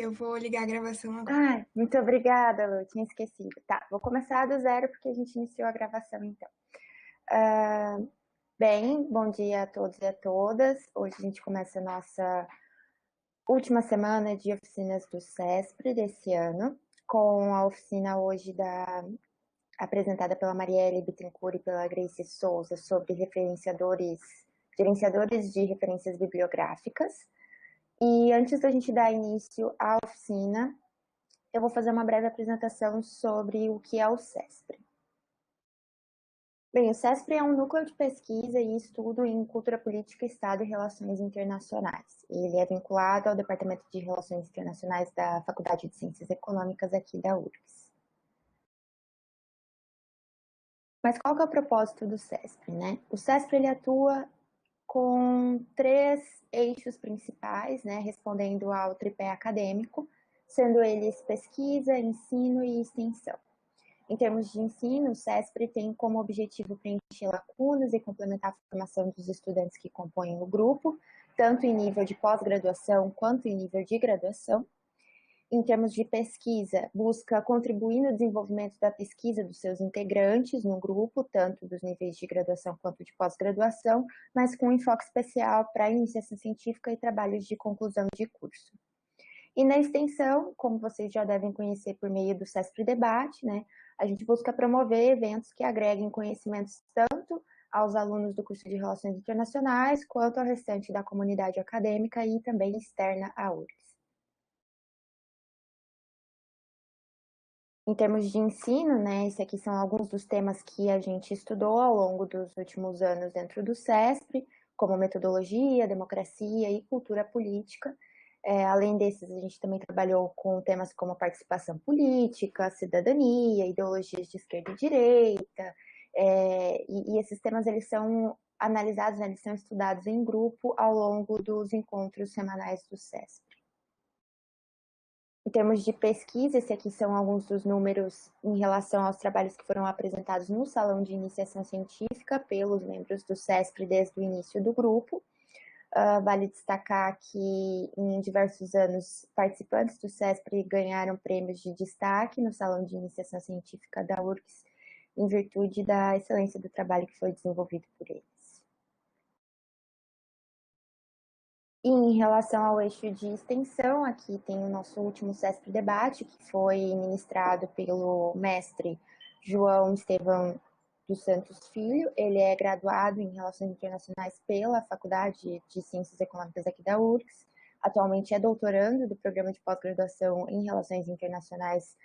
Eu vou ligar a gravação agora. Ah, muito obrigada, Lu, tinha esquecido. Tá, vou começar do zero porque a gente iniciou a gravação então. Ah, Bem, bom dia a todos e a todas. Hoje a gente começa a nossa última semana de oficinas do SESPRE desse ano, com a oficina hoje apresentada pela Marielle Bittencourt e pela Grace Souza sobre gerenciadores de referências bibliográficas. E antes da gente dar início à oficina, eu vou fazer uma breve apresentação sobre o que é o SESPRE. Bem, o SESPRE é um núcleo de pesquisa e estudo em cultura política, Estado e relações internacionais. Ele é vinculado ao Departamento de Relações Internacionais da Faculdade de Ciências Econômicas aqui da URGS. Mas qual que é o propósito do SESPRE, né? O SESPRE ele atua com três eixos principais, né, respondendo ao tripé acadêmico, sendo eles pesquisa, ensino e extensão. Em termos de ensino, o SESPRE tem como objetivo preencher lacunas e complementar a formação dos estudantes que compõem o grupo, tanto em nível de pós-graduação quanto em nível de graduação. Em termos de pesquisa, busca contribuir no desenvolvimento da pesquisa dos seus integrantes no grupo, tanto dos níveis de graduação quanto de pós-graduação, mas com um enfoque especial para a iniciação científica e trabalhos de conclusão de curso. E na extensão, como vocês já devem conhecer por meio do SESPRE Debate, né, a gente busca promover eventos que agreguem conhecimentos tanto aos alunos do curso de Relações Internacionais, quanto ao restante da comunidade acadêmica e também externa à URGS. Em termos de ensino, né, esses aqui são alguns dos temas que a gente estudou ao longo dos últimos anos dentro do SESPRE, como metodologia, democracia e cultura política. Além desses, a gente também trabalhou com temas como participação política, cidadania, ideologias de esquerda e direita, e esses temas eles são analisados, né, eles são estudados em grupo ao longo dos encontros semanais do SESPRE. Em termos de pesquisa, esses aqui são alguns dos números em relação aos trabalhos que foram apresentados no Salão de Iniciação Científica pelos membros do SESPRE desde o início do grupo. Vale destacar que em diversos anos participantes do SESPRE ganharam prêmios de destaque no Salão de Iniciação Científica da URGS, em virtude da excelência do trabalho que foi desenvolvido por eles. E em relação ao eixo de extensão, aqui tem o nosso último SESPRE Debate, que foi ministrado pelo mestre João Estevão dos Santos Filho. Ele é graduado em Relações Internacionais pela Faculdade de Ciências Econômicas aqui da URGS. Atualmente é doutorando do programa de pós-graduação em Relações Internacionais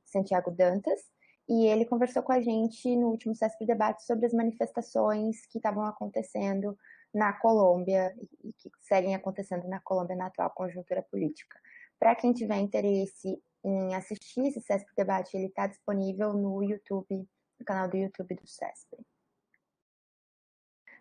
Santiago Dantas. E ele conversou com a gente no último SESPRE Debate sobre as manifestações que estavam acontecendo na Colômbia e que seguem acontecendo na Colômbia na atual conjuntura política. Para quem tiver interesse em assistir esse SESPRE Debate, ele está disponível no YouTube, no canal do YouTube do SESPRE.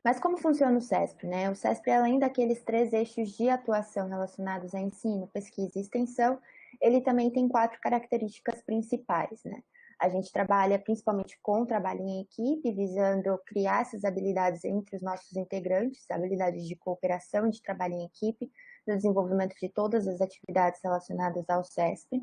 Mas como funciona o SESPRE, né? O SESPRE, além daqueles três eixos de atuação relacionados a ensino, pesquisa e extensão, ele também tem 4 características principais, né? A gente trabalha principalmente com trabalho em equipe, visando criar essas habilidades entre os nossos integrantes, habilidades de cooperação e de trabalho em equipe, no desenvolvimento de todas as atividades relacionadas ao SESPRE,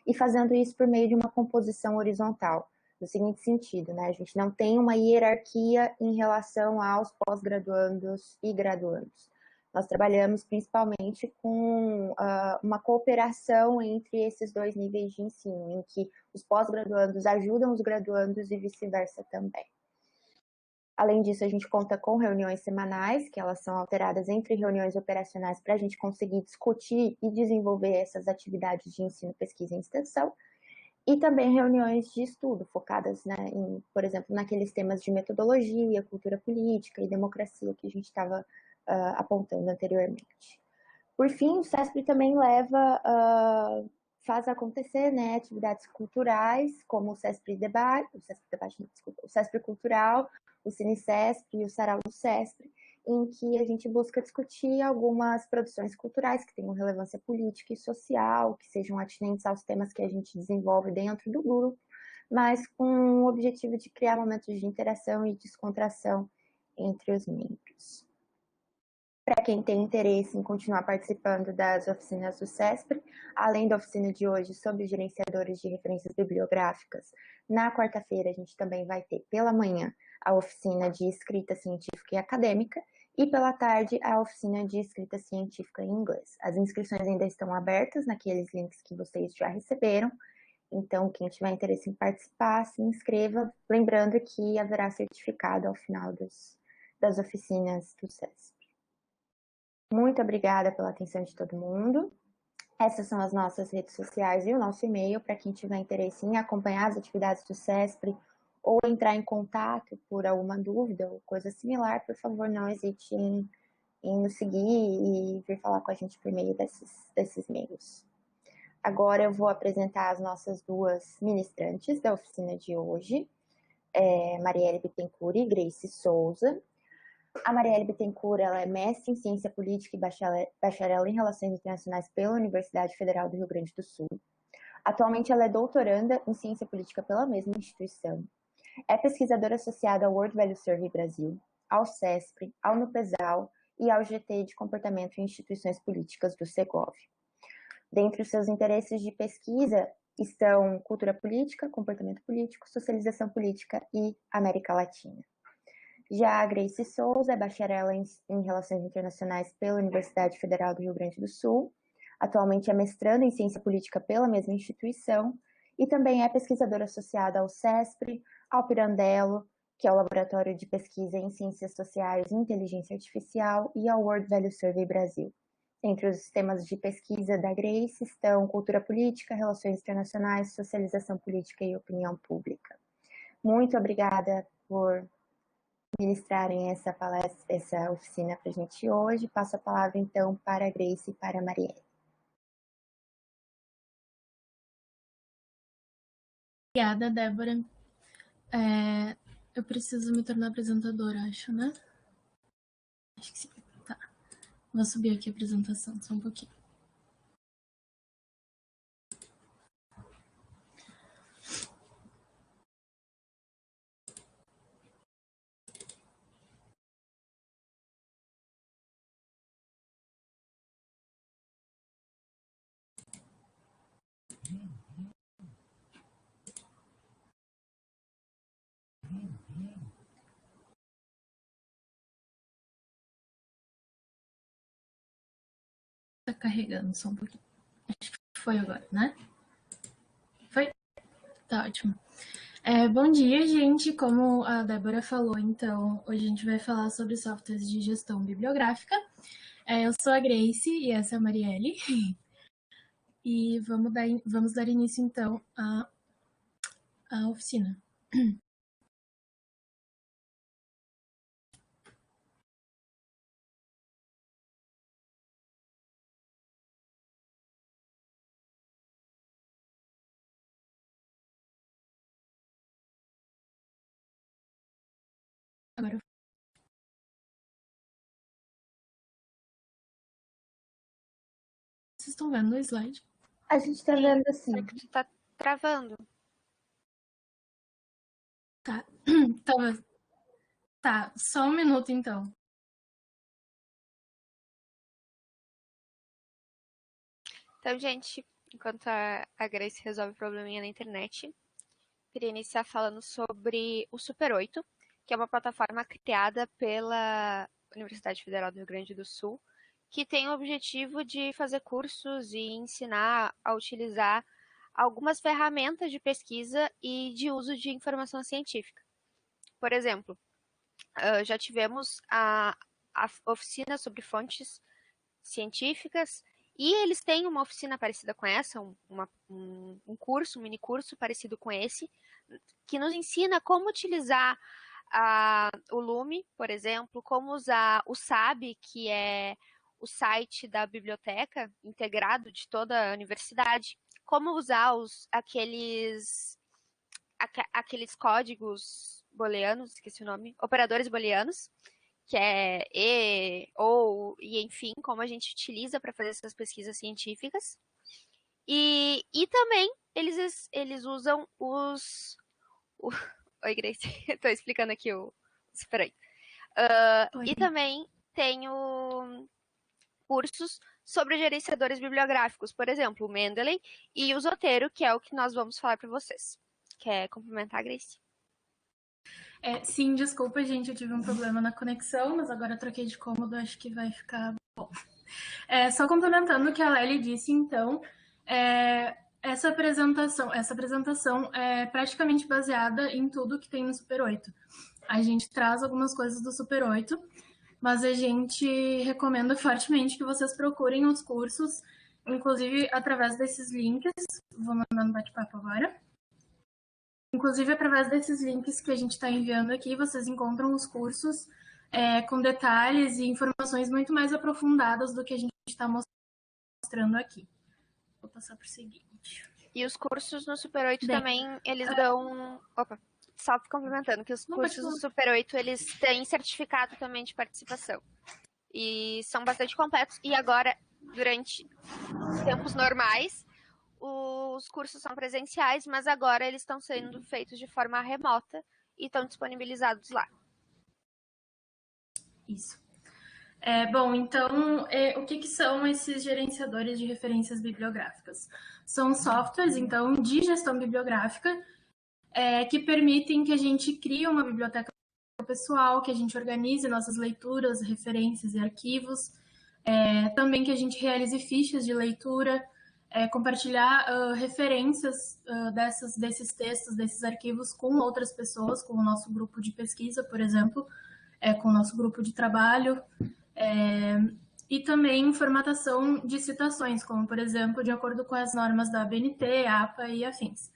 e fazendo isso por meio de uma composição horizontal, no seguinte sentido, né? A gente não tem uma hierarquia em relação aos pós-graduandos e graduandos. Nós trabalhamos principalmente com uma cooperação entre esses dois níveis de ensino, em que os pós-graduandos ajudam os graduandos e vice-versa também. Além disso, a gente conta com reuniões semanais, que elas são alteradas entre reuniões operacionais para a gente conseguir discutir e desenvolver essas atividades de ensino, pesquisa e extensão. E também reuniões de estudo, focadas, né, por exemplo, naqueles temas de metodologia, cultura política e democracia que a gente estava apontando anteriormente. Por fim, o SESPRE também faz acontecer, né, atividades culturais, como o SESPRE Debate, o SESPRE Cultural, o CineSESP e o Sarau do SESPRE, em que a gente busca discutir algumas produções culturais que tenham relevância política e social, que sejam atinentes aos temas que a gente desenvolve dentro do grupo, mas com o objetivo de criar momentos de interação e descontração entre os membros. para quem tem interesse em continuar participando das oficinas do CESP, além da oficina de hoje sobre gerenciadores de referências bibliográficas, na quarta-feira a gente também vai ter pela manhã a oficina de escrita científica e acadêmica e pela tarde a oficina de escrita científica em inglês. As inscrições ainda estão abertas naqueles links que vocês já receberam, então quem tiver interesse em participar, se inscreva, lembrando que haverá certificado ao final das oficinas do CESP. Muito obrigada pela atenção de todo mundo. Essas são as nossas redes sociais e o nosso e-mail para quem tiver interesse em acompanhar as atividades do CESP ou entrar em contato por alguma dúvida ou coisa similar, por favor, não hesite em nos seguir e vir falar com a gente por meio desses meios. Agora eu vou apresentar as nossas duas ministrantes da oficina de hoje, Marielle Bittencourt e Grace Souza. A Marielle Bittencourt, ela é mestre em Ciência Política e bacharel em Relações Internacionais pela Universidade Federal do Rio Grande do Sul. Atualmente, ela é doutoranda em Ciência Política pela mesma instituição. É pesquisadora associada ao World Value Survey Brasil, ao CESP, ao NUPESAL e ao GT de Comportamento em Instituições Políticas do Segov. Dentre os seus interesses de pesquisa estão cultura política, comportamento político, socialização política e América Latina. Já a Grace Souza é bacharel em Relações Internacionais pela Universidade Federal do Rio Grande do Sul, atualmente é mestranda em Ciência Política pela mesma instituição e também é pesquisadora associada ao CESP, ao Pirandello, que é o Laboratório de Pesquisa em Ciências Sociais e Inteligência Artificial, e ao World Value Survey Brasil. Entre os temas de pesquisa da Grace estão cultura política, relações internacionais, socialização política e opinião pública. Muito obrigada por ministrarem essa palestra, essa oficina para a gente hoje. Passo a palavra, então, para a Grace e para a Marielle. Obrigada, Débora. Eu preciso me tornar apresentadora, acho, né? Acho que sim. Tá. Vou subir aqui a apresentação, só um pouquinho. Tá carregando só um pouquinho. Acho que foi agora, né? Foi? Tá ótimo. Bom dia, gente. Como a Débora falou, então, hoje a gente vai falar sobre softwares de gestão bibliográfica. Eu sou a Grace e essa é a Marielle. E vamos dar início, então, à oficina. Agora, vocês estão vendo o slide? A gente está vendo assim. É que tu tá travando. Tá. Tá, só um minuto, então. Então, gente, enquanto a Grace resolve o probleminha na internet, queria iniciar falando sobre o Super 8, que é uma plataforma criada pela Universidade Federal do Rio Grande do Sul, que tem o objetivo de fazer cursos e ensinar a utilizar algumas ferramentas de pesquisa e de uso de informação científica. Por exemplo, já tivemos a oficina sobre fontes científicas, e eles têm uma oficina parecida com essa, um curso, um mini curso parecido com esse, que nos ensina como utilizar o Lume, por exemplo, como usar o SAB, que é o site da biblioteca integrado de toda a universidade, como usar aqueles códigos booleanos, esqueci o nome, operadores booleanos, que é e enfim, como a gente utiliza para fazer essas pesquisas científicas. E também eles usam Oi, Grace, estou explicando aqui o Super 8. E também tenho cursos sobre gerenciadores bibliográficos, por exemplo, o Mendeley e o Zotero, que é o que nós vamos falar para vocês. Quer complementar, Grace? Sim, desculpa, gente, eu tive um problema na conexão, mas agora eu troquei de cômodo, acho que vai ficar bom. Só complementando o que a Lely disse, então, essa apresentação é praticamente baseada em tudo que tem no Super 8. A gente traz algumas coisas do Super 8, mas a gente recomenda fortemente que vocês procurem os cursos, inclusive através desses links. Vou mandar no bate-papo agora. Inclusive, através desses links que a gente está enviando aqui, vocês encontram os cursos com detalhes e informações muito mais aprofundadas do que a gente está mostrando aqui. Vou passar para o seguinte. E os cursos no Super 8 também, eles dão... Opa, só complementando, que os cursos do Super 8, eles têm certificado também de participação. E são bastante completos. E agora, durante tempos normais, os cursos são presenciais, mas agora eles estão sendo feitos de forma remota e estão disponibilizados lá. Isso. Bom, então, o que são esses gerenciadores de referências bibliográficas? São softwares, então, de gestão bibliográfica que permitem que a gente crie uma biblioteca pessoal, que a gente organize nossas leituras, referências e arquivos, também que a gente realize fichas de leitura, compartilhar referências desses textos, desses arquivos com outras pessoas, com o nosso grupo de pesquisa, por exemplo, com o nosso grupo de trabalho, e também formatação de citações, como, por exemplo, de acordo com as normas da ABNT, APA e afins.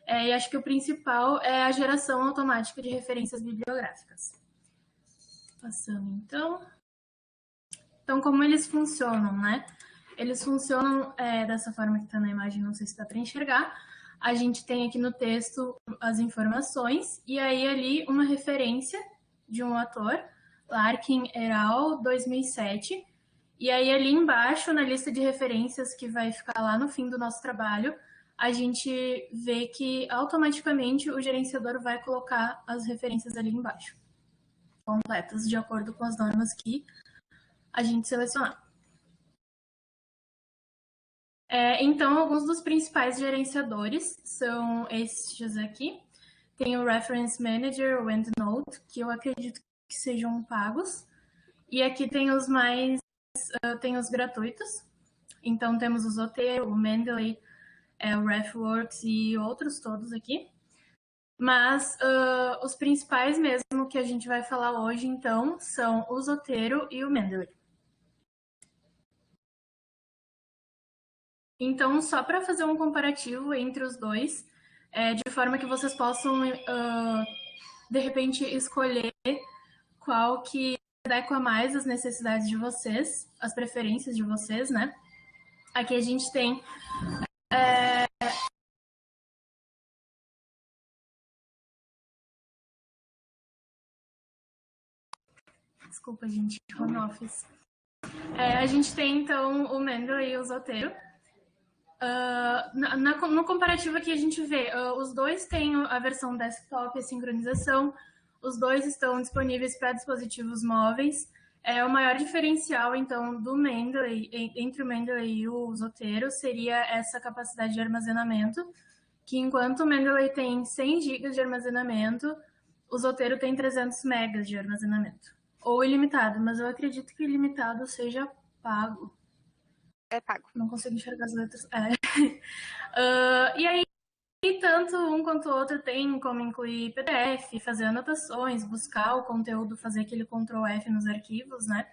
E acho que o principal é a geração automática de referências bibliográficas. Passando, então. Então, como eles funcionam, né? Eles funcionam dessa forma que está na imagem, não sei se dá para enxergar. A gente tem aqui no texto as informações, e aí ali uma referência de um autor, Larkin et al., 2007. E aí ali embaixo, na lista de referências que vai ficar lá no fim do nosso trabalho, a gente vê que automaticamente o gerenciador vai colocar as referências ali embaixo, completas, de acordo com as normas que a gente selecionar. Então, alguns dos principais gerenciadores são estes aqui. Tem o Reference Manager, o EndNote, que eu acredito que sejam pagos. E aqui tem os tem os gratuitos. Então, temos o Zotero, o Mendeley, o RefWorks e outros todos aqui. Mas os principais mesmo que a gente vai falar hoje, então, são o Zotero e o Mendeley. Então, só para fazer um comparativo entre os dois, de forma que vocês possam, de repente, escolher qual que adequa mais às necessidades de vocês, as preferências de vocês, né? Aqui a gente tem... Desculpa, gente, home office. A gente tem, então, o Mendeley e o Zotero. No comparativo aqui a gente vê, os dois têm a versão desktop e a sincronização, os dois estão disponíveis para dispositivos móveis. O maior diferencial, então, do Mendeley, entre o Mendeley e o Zotero, seria essa capacidade de armazenamento, que enquanto o Mendeley tem 100 GB de armazenamento, o Zotero tem 300 MB de armazenamento. Ou ilimitado, mas eu acredito que ilimitado seja pago. É pago. Não consigo enxergar as letras. E aí, tanto um quanto o outro tem como incluir PDF, fazer anotações, buscar o conteúdo, fazer aquele Ctrl F nos arquivos, né?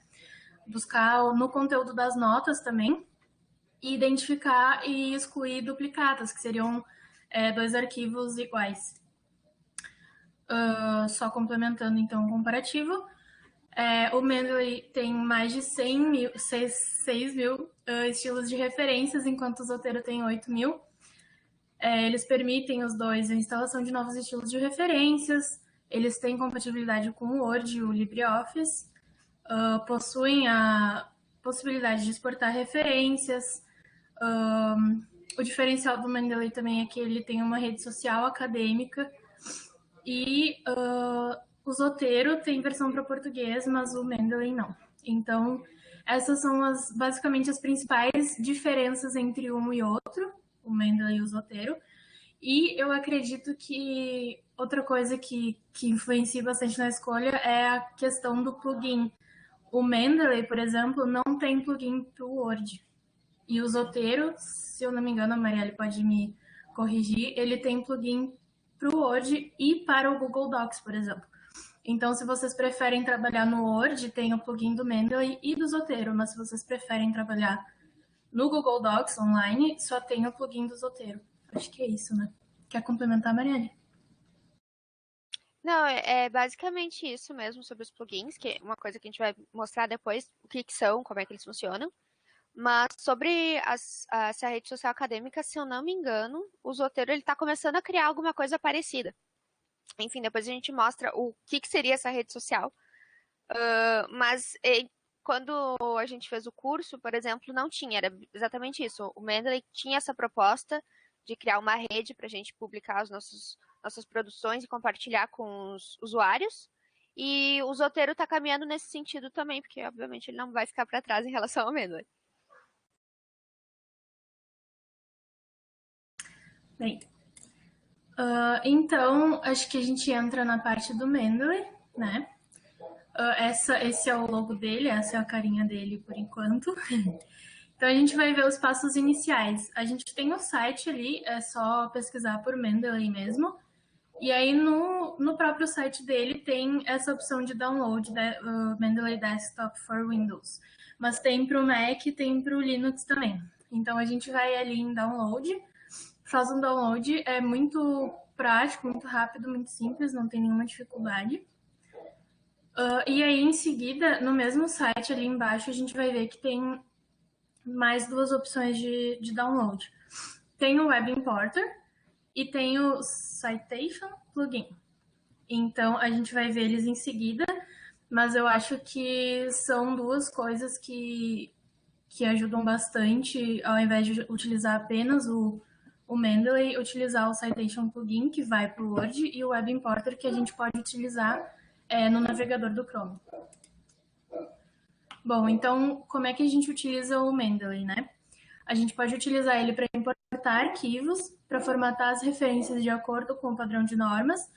Buscar no conteúdo das notas também. E identificar e excluir duplicatas, que seriam dois arquivos iguais. Só complementando, então, o comparativo. O Mendeley tem mais de 6 mil estilos de referências, enquanto o Zotero tem 8 mil. Eles permitem os dois a instalação de novos estilos de referências, eles têm compatibilidade com o Word e o LibreOffice, possuem a possibilidade de exportar referências. O diferencial do Mendeley também é que ele tem uma rede social acadêmica e... o Zotero tem versão para português, mas o Mendeley não. Então, essas são basicamente as principais diferenças entre um e outro, o Mendeley e o Zotero. E eu acredito que outra coisa que influencia bastante na escolha é a questão do plugin. O Mendeley, por exemplo, não tem plugin para o Word. E o Zotero, se eu não me engano, a Marielle pode me corrigir, ele tem plugin para o Word e para o Google Docs, por exemplo. Então, se vocês preferem trabalhar no Word, tem o plugin do Mendeley e do Zotero, mas se vocês preferem trabalhar no Google Docs online, só tem o plugin do Zotero. Acho que é isso, né? Quer complementar, Marielle? Não, é basicamente isso mesmo sobre os plugins, que é uma coisa que a gente vai mostrar depois, o que são, como é que eles funcionam. Mas sobre essa rede social acadêmica, se eu não me engano, o Zotero está começando a criar alguma coisa parecida. Enfim, depois a gente mostra o que seria essa rede social. Mas quando a gente fez o curso, por exemplo, não tinha, era exatamente isso. O Mendeley tinha essa proposta de criar uma rede para a gente publicar as nossas produções e compartilhar com os usuários. E o Zotero está caminhando nesse sentido também, porque obviamente ele não vai ficar para trás em relação ao Mendeley. Bem, então acho que a gente entra na parte do Mendeley, né? Esse é o logo dele, essa é a carinha dele por enquanto. Então a gente vai ver os passos iniciais. A gente tem o site ali, é só pesquisar por Mendeley mesmo. E aí no próprio site dele tem essa opção de download, Mendeley Desktop for Windows. Mas tem para o Mac e tem para o Linux também. Então a gente vai ali em download, faz um download, é muito prático, muito rápido, muito simples, não tem nenhuma dificuldade. E aí, em seguida, no mesmo site ali embaixo, a gente vai ver que tem mais duas opções de download. Tem o Web Importer e tem o Citation Plugin. Então, a gente vai ver eles em seguida, mas eu acho que são duas coisas que ajudam bastante, ao invés de utilizar apenas o Mendeley, utilizar o Citation Plugin, que vai para o Word, e o Web Importer, que a gente pode utilizar no navegador do Chrome. Bom, então, como é que a gente utiliza o Mendeley, né? A gente pode utilizar ele para importar arquivos, para formatar as referências de acordo com o padrão de normas,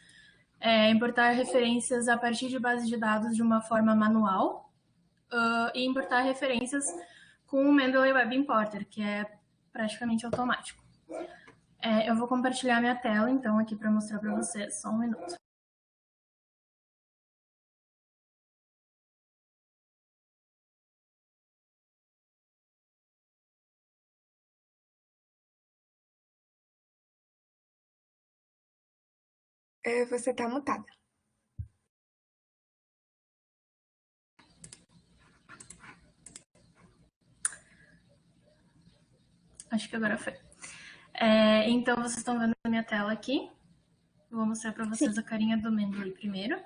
importar referências a partir de bases de dados de uma forma manual, e importar referências com o Mendeley Web Importer, que é praticamente automático. Eu vou compartilhar minha tela, então, aqui para mostrar para vocês. Só um minuto. Você tá mutada. Acho que agora foi. Então, vocês estão vendo a minha tela aqui. Vou mostrar para vocês a carinha do Mendeley primeiro.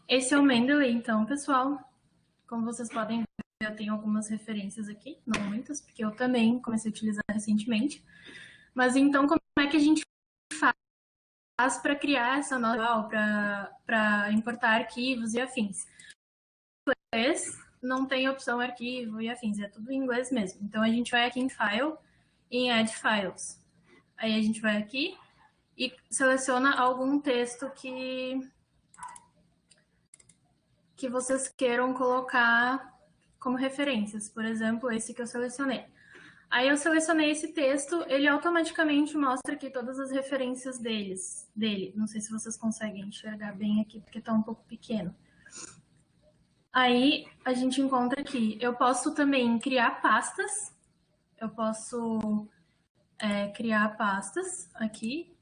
Esse é o Mendeley, então, pessoal. Como vocês podem ver, eu tenho algumas referências aqui, não muitas, porque eu também comecei a utilizar recentemente. Mas então, como é que a gente faz para criar essa nova, para importar arquivos e afins? Em inglês, não tem opção arquivo e afins, é tudo em inglês mesmo. Então, a gente vai aqui em File e em Add Files. Aí a gente vai aqui e seleciona algum texto que vocês queiram colocar como referências. Por exemplo, esse que eu selecionei. Aí eu selecionei esse texto, ele automaticamente mostra aqui todas as referências dele. Não sei se vocês conseguem enxergar bem aqui, porque está um pouco pequeno. Aí a gente encontra aqui. Eu posso também criar pastas. Eu posso criar pastas aqui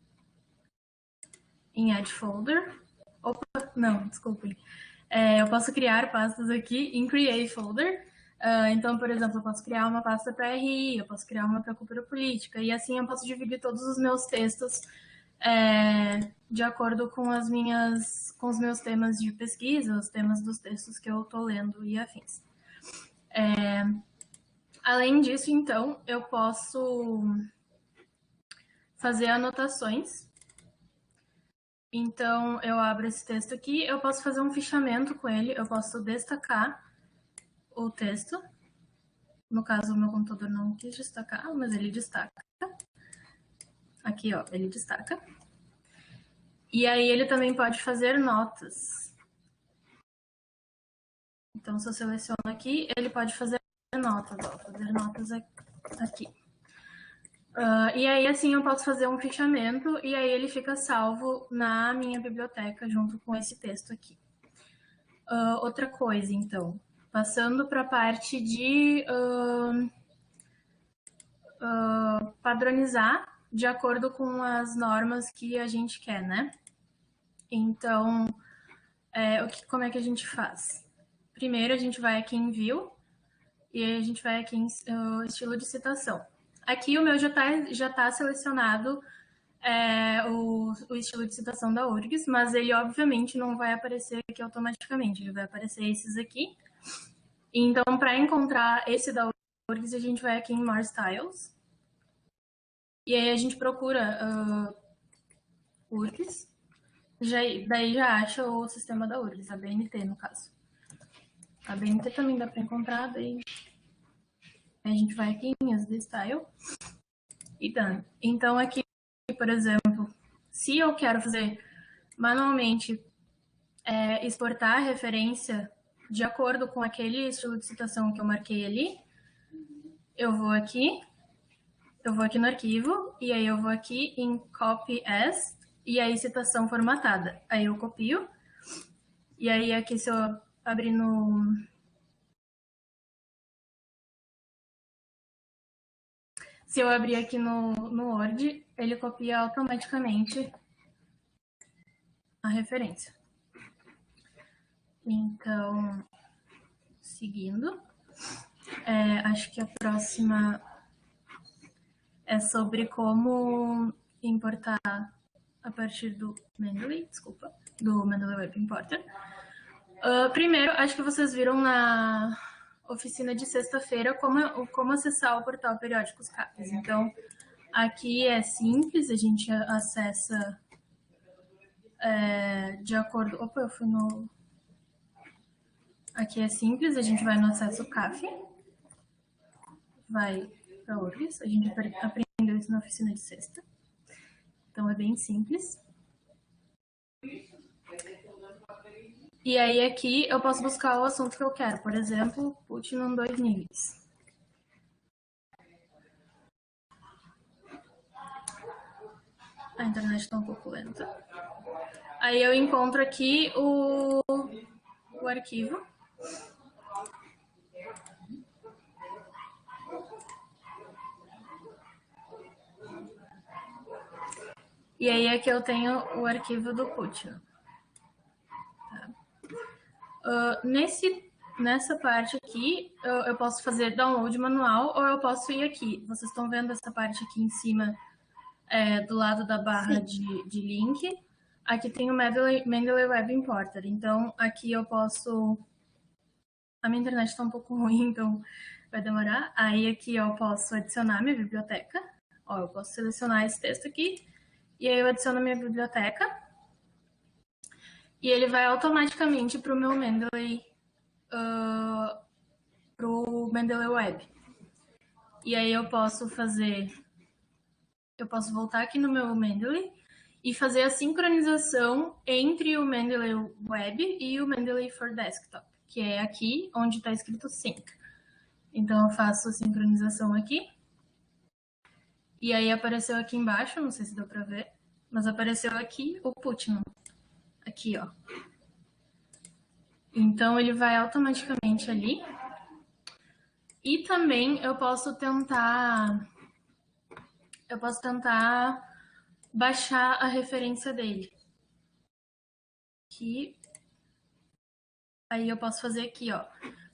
em Add Folder. Opa, não, desculpem. Eu posso criar pastas aqui em Create Folder. Então, por exemplo, eu posso criar uma pasta para RI, eu posso criar uma para cultura política, e assim eu posso dividir todos os meus textos de acordo com com os meus temas de pesquisa, os temas dos textos que eu estou lendo e afins. Além disso, então, eu posso fazer anotações. Então, eu abro esse texto aqui, eu posso fazer um fichamento com ele, eu posso destacar o texto. No caso, o meu computador não quis destacar, mas ele destaca. Aqui, ó, ele destaca. E aí ele também pode fazer notas. Então, se eu seleciono aqui, ele pode fazer notas, ó, fazer notas aqui. E aí, assim, eu posso fazer um fichamento e aí ele fica salvo na minha biblioteca junto com esse texto aqui. Outra coisa, então, passando para a parte de padronizar de acordo com as normas que a gente quer, né? Então, como é que a gente faz? Primeiro, a gente vai aqui em View e aí a gente vai aqui em estilo de citação. Aqui o meu já tá selecionado o estilo de citação da URGS, mas ele obviamente não vai aparecer aqui automaticamente, ele vai aparecer esses aqui. Então, para encontrar esse da URGS, a gente vai aqui em More Styles. E aí a gente procura URGS, daí já acha o sistema da URGS, a BNT no caso. A BNT também dá para encontrar, daí a gente vai aqui em Use the Style e done. Então aqui, por exemplo, se eu quero fazer manualmente exportar a referência de acordo com aquele estilo de citação que eu marquei ali, eu vou aqui no arquivo, e aí eu vou aqui em Copy As, e aí citação formatada. Aí eu copio, e aí aqui se eu abrir Se eu abrir aqui no Word, ele copia automaticamente a referência. Então, seguindo, acho que a próxima é sobre como importar a partir do Mendeley, do Mendeley Web Importer. Primeiro, acho que vocês viram na oficina de sexta-feira como acessar o portal Periódicos CAPES. Então, aqui é simples, a gente acessa de acordo... Opa, eu fui no... Aqui é simples, a gente vai no acesso CAF, vai para URGS, a gente aprendeu isso na oficina de sexta. Então, é bem simples. E aí, aqui, eu posso buscar o assunto que eu quero. Por exemplo, Putnam 2 níveis. A internet está um pouco lenta. Aí, eu encontro aqui o arquivo. E aí, aqui eu tenho o arquivo do Putnam. Nessa parte aqui, eu posso fazer download manual ou eu posso ir aqui. Vocês estão vendo essa parte aqui em cima, do lado da barra de link. Aqui tem o Mendeley Web Importer. Então, aqui eu posso... A minha internet está um pouco ruim, então vai demorar. Aí aqui eu posso adicionar minha biblioteca. Ó, eu posso selecionar esse texto aqui. E aí eu adiciono minha biblioteca. E ele vai automaticamente para o meu Mendeley... pro Mendeley Web. E aí eu posso voltar aqui no meu Mendeley e fazer a sincronização entre o Mendeley Web e o Mendeley for Desktop, que é aqui onde está escrito Sync. Então eu faço a sincronização aqui. E aí apareceu aqui embaixo, não sei se deu para ver, mas apareceu aqui o Putnam. Aqui, ó. Então ele vai automaticamente ali. E também eu posso tentar baixar a referência dele. Aqui. Aí eu posso fazer aqui, ó.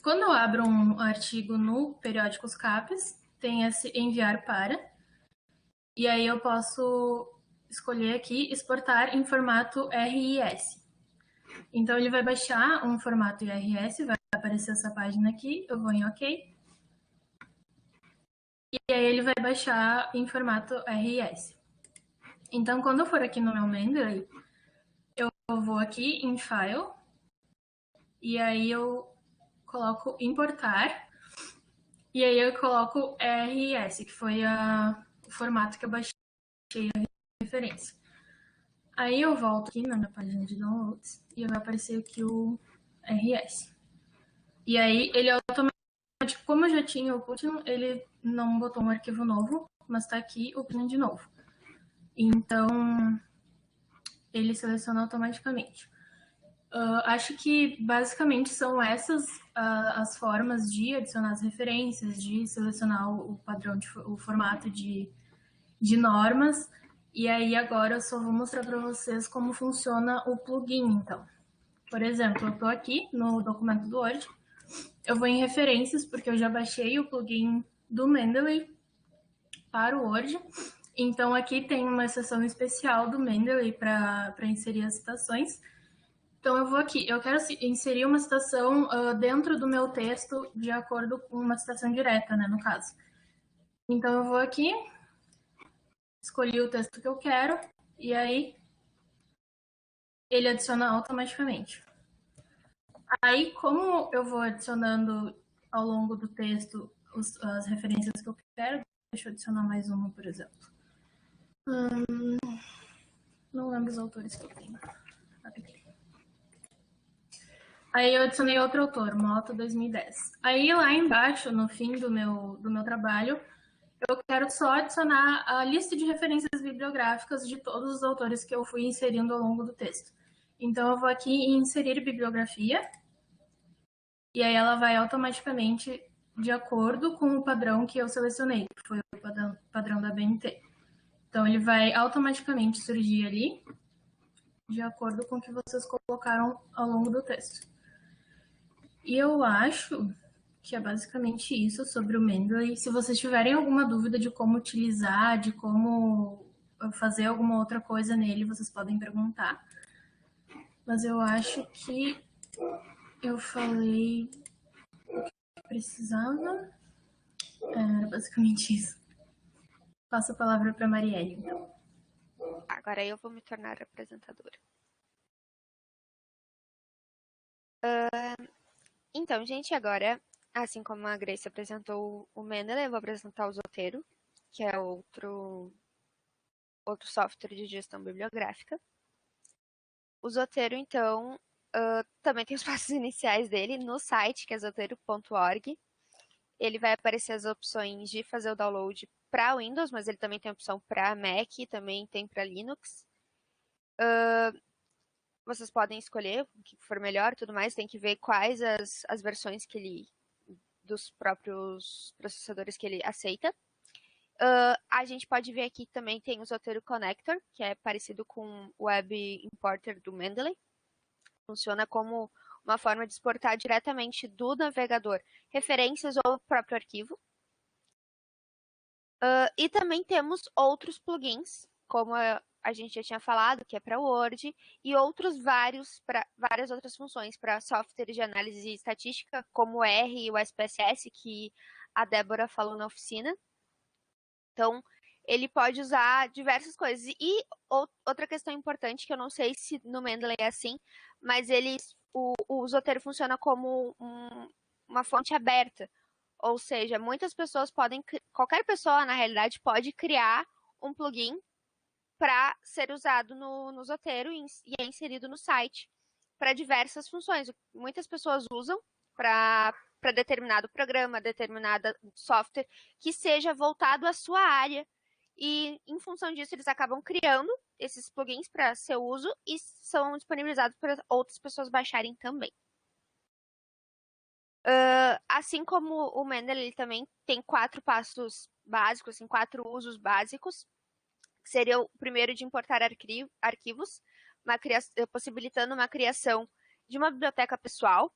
Quando eu abro um artigo no Periódicos CAPES, tem esse enviar para. E aí eu posso escolher aqui exportar em formato RIS. Então ele vai baixar um formato IRS, vai aparecer essa página aqui, eu vou em OK. E aí ele vai baixar em formato RIS. Então, quando eu for aqui no meu Mendeley, eu vou aqui em File, e aí eu coloco importar, e aí eu coloco RS, que foi o formato que eu baixei a referência. Aí eu volto aqui na minha página de downloads e vai aparecer aqui o RS. E aí ele automaticamente, como eu já tinha o Putin, ele não botou um arquivo novo, mas tá aqui o Putin de novo. Então, ele seleciona automaticamente. Acho que basicamente são essas as formas de adicionar as referências, de selecionar o padrão, o formato de normas. E aí agora eu só vou mostrar para vocês como funciona o plugin, então. Por exemplo, eu estou aqui no documento do Word, eu vou em referências, porque eu já baixei o plugin do Mendeley para o Word. Então aqui tem uma seção especial do Mendeley para inserir as citações. Então eu vou aqui, eu quero inserir uma citação dentro do meu texto de acordo com uma citação direta, né, no caso. Então eu vou aqui, escolhi o texto que eu quero, e aí ele adiciona automaticamente. Aí, como eu vou adicionando ao longo do texto as referências que eu quero, deixa eu adicionar mais uma, por exemplo. Não lembro os autores que eu tenho. Aqui. Aí eu adicionei outro autor, Moto 2010. Aí lá embaixo, no fim do meu trabalho, eu quero só adicionar a lista de referências bibliográficas de todos os autores que eu fui inserindo ao longo do texto. Então eu vou aqui em inserir bibliografia, e aí ela vai automaticamente de acordo com o padrão que eu selecionei, que foi o padrão da BNT. Então ele vai automaticamente surgir ali, de acordo com o que vocês colocaram ao longo do texto. E eu acho que é basicamente isso sobre o Mendeley. Se vocês tiverem alguma dúvida de como utilizar, de como fazer alguma outra coisa nele, vocês podem perguntar. Mas eu acho que eu falei o que precisava. Era basicamente isso. Passo a palavra para a Marielle, então. Agora eu vou me tornar apresentadora. Então, gente, agora, assim como a Grace apresentou o Mendeley, eu vou apresentar o Zotero, que é outro software de gestão bibliográfica. O Zotero, então, também tem os passos iniciais dele no site, que é zotero.org. Ele vai aparecer as opções de fazer o download para Windows, mas ele também tem opção para Mac e também tem para Linux. Vocês podem escolher o que for melhor e tudo mais, tem que ver quais as versões que ele dos próprios processadores que ele aceita. A gente pode ver aqui que também tem o Zotero Connector, que é parecido com o Web Importer do Mendeley. Funciona como uma forma de exportar diretamente do navegador referências ou o próprio arquivo. E também temos outros plugins, como a gente já tinha falado, que é para Word, e outros várias outras funções para softwares de análise estatística, como o R e o SPSS, que a Débora falou na oficina. Então, ele pode usar diversas coisas. E outra questão importante, que eu não sei se no Mendeley é assim, mas o Zotero funciona como uma fonte aberta. Ou seja, qualquer pessoa, na realidade, pode criar um plugin para ser usado no Zotero e é inserido no site para diversas funções. Muitas pessoas usam para determinado programa, determinado software que seja voltado à sua área. E, em função disso, eles acabam criando esses plugins para seu uso e são disponibilizados para outras pessoas baixarem também. Assim como o Mendeley, ele também tem 4 passos básicos, assim, 4 usos básicos, que seria o primeiro de importar arquivos, possibilitando uma criação de uma biblioteca pessoal,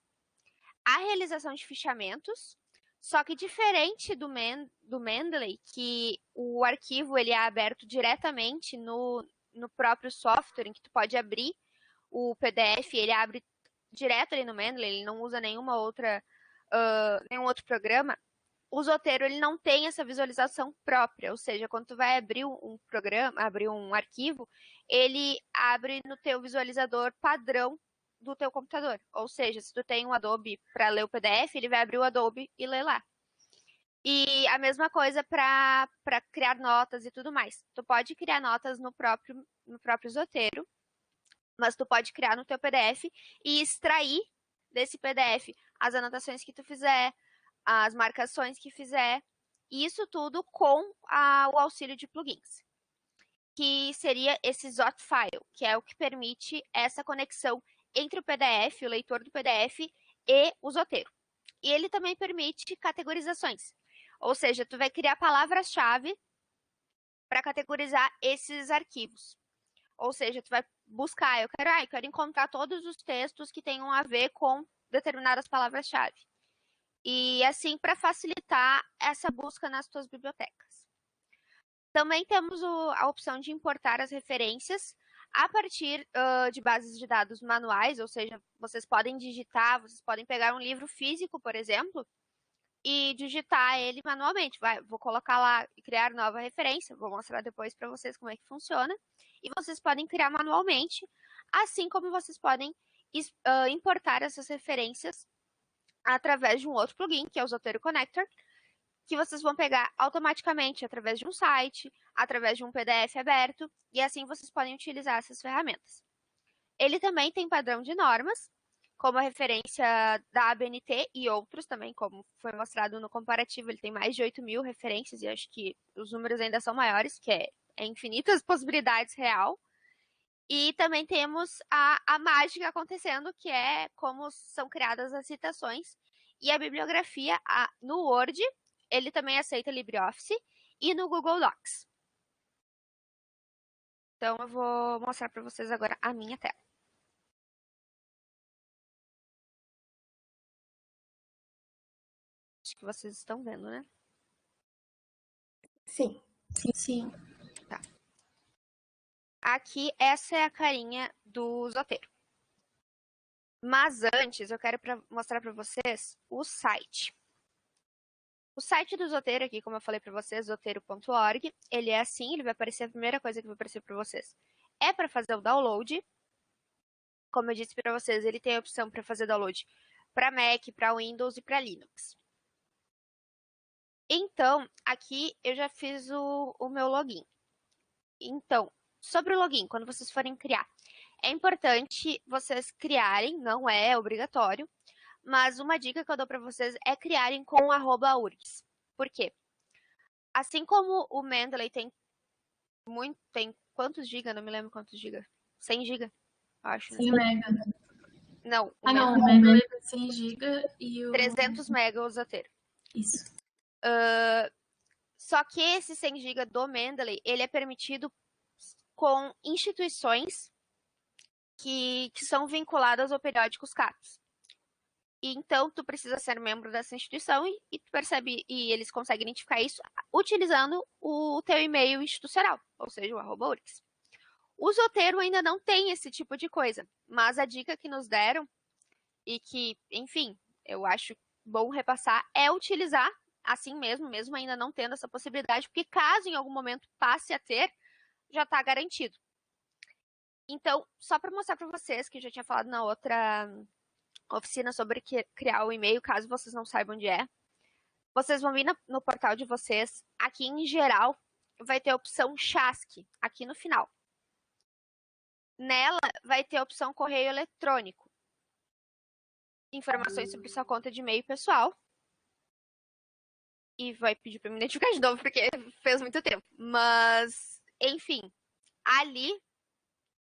a realização de fichamentos, só que diferente do Mendeley, que o arquivo ele é aberto diretamente no próprio software, em que tu pode abrir o PDF, ele abre direto ali no Mendeley, ele não usa nenhum outro programa. O Zotero ele não tem essa visualização própria, ou seja, quando tu vai abrir um programa, abrir um arquivo, ele abre no teu visualizador padrão do teu computador. Ou seja, se tu tem um Adobe para ler o PDF, ele vai abrir o Adobe e ler lá. E a mesma coisa para criar notas e tudo mais. Tu pode criar notas no próprio Zotero, mas tu pode criar no teu PDF e extrair desse PDF as anotações que tu fizer, as marcações que fizer, e isso tudo com o auxílio de plugins, que seria esse Zotfile, que é o que permite essa conexão entre o PDF, o leitor do PDF, e o Zotero. E ele também permite categorizações. Ou seja, tu vai criar palavras-chave para categorizar esses arquivos. Ou seja, tu vai buscar, eu quero encontrar todos os textos que tenham a ver com determinadas palavras-chave. E assim, para facilitar essa busca nas tuas bibliotecas. Também temos a opção de importar as referências a partir de bases de dados manuais, ou seja, vocês podem digitar, vocês podem pegar um livro físico, por exemplo, e digitar ele manualmente. Vou colocar lá e criar nova referência, vou mostrar depois para vocês como é que funciona. E vocês podem criar manualmente, assim como vocês podem importar essas referências através de um outro plugin, que é o Zotero Connector, que vocês vão pegar automaticamente através de um site, através de um PDF aberto, e assim vocês podem utilizar essas ferramentas. Ele também tem padrão de normas, como a referência da ABNT e outros também, como foi mostrado no comparativo, ele tem mais de 8.000 referências, e acho que os números ainda são maiores, que é infinitas possibilidades real. E também temos a mágica acontecendo, que é como são criadas as citações, e a bibliografia no Word, ele também aceita LibreOffice, e no Google Docs. Então, eu vou mostrar para vocês agora a minha tela. Acho que vocês estão vendo, né? Sim. Sim. Tá. Aqui, essa é a carinha do Zotero. Mas antes, eu quero mostrar para vocês o site. O site do Zotero aqui, como eu falei para vocês, zotero.org, ele é assim, ele vai aparecer, a primeira coisa que vai aparecer para vocês é para fazer o download. Como eu disse para vocês, ele tem a opção para fazer download para Mac, para Windows e para Linux. Então, aqui eu já fiz o meu login. Então, sobre o login, quando vocês forem criar, é importante vocês criarem, não é obrigatório, mas uma dica que eu dou para vocês é criarem com @urgs. Por quê? Assim como o Mendeley tem quantos giga? Não me lembro quantos giga. 100 giga, acho. 100 mega. Não, o Mendeley tem 100 giga e o... 300 mega o Zotero. Isso. Só que esse 100 GB do Mendeley, ele é permitido com instituições que são vinculadas ao periódicos CAPES. E então, tu precisa ser membro dessa instituição e tu percebe, e eles conseguem identificar isso utilizando o teu e-mail institucional, ou seja, o @urgs. O Zotero ainda não tem esse tipo de coisa, mas a dica que nos deram, e que, enfim, eu acho bom repassar, é utilizar assim mesmo ainda não tendo essa possibilidade, porque caso em algum momento passe a ter, já está garantido. Então, só para mostrar para vocês, que eu já tinha falado na outra oficina sobre criar o e-mail, caso vocês não saibam onde é, vocês vão vir no portal de vocês, aqui em geral, vai ter a opção Chasqui, aqui no final. Nela, vai ter a opção correio eletrônico. Informações sobre sua conta de e-mail pessoal. E vai pedir para me identificar de novo, porque fez muito tempo. Mas, enfim, ali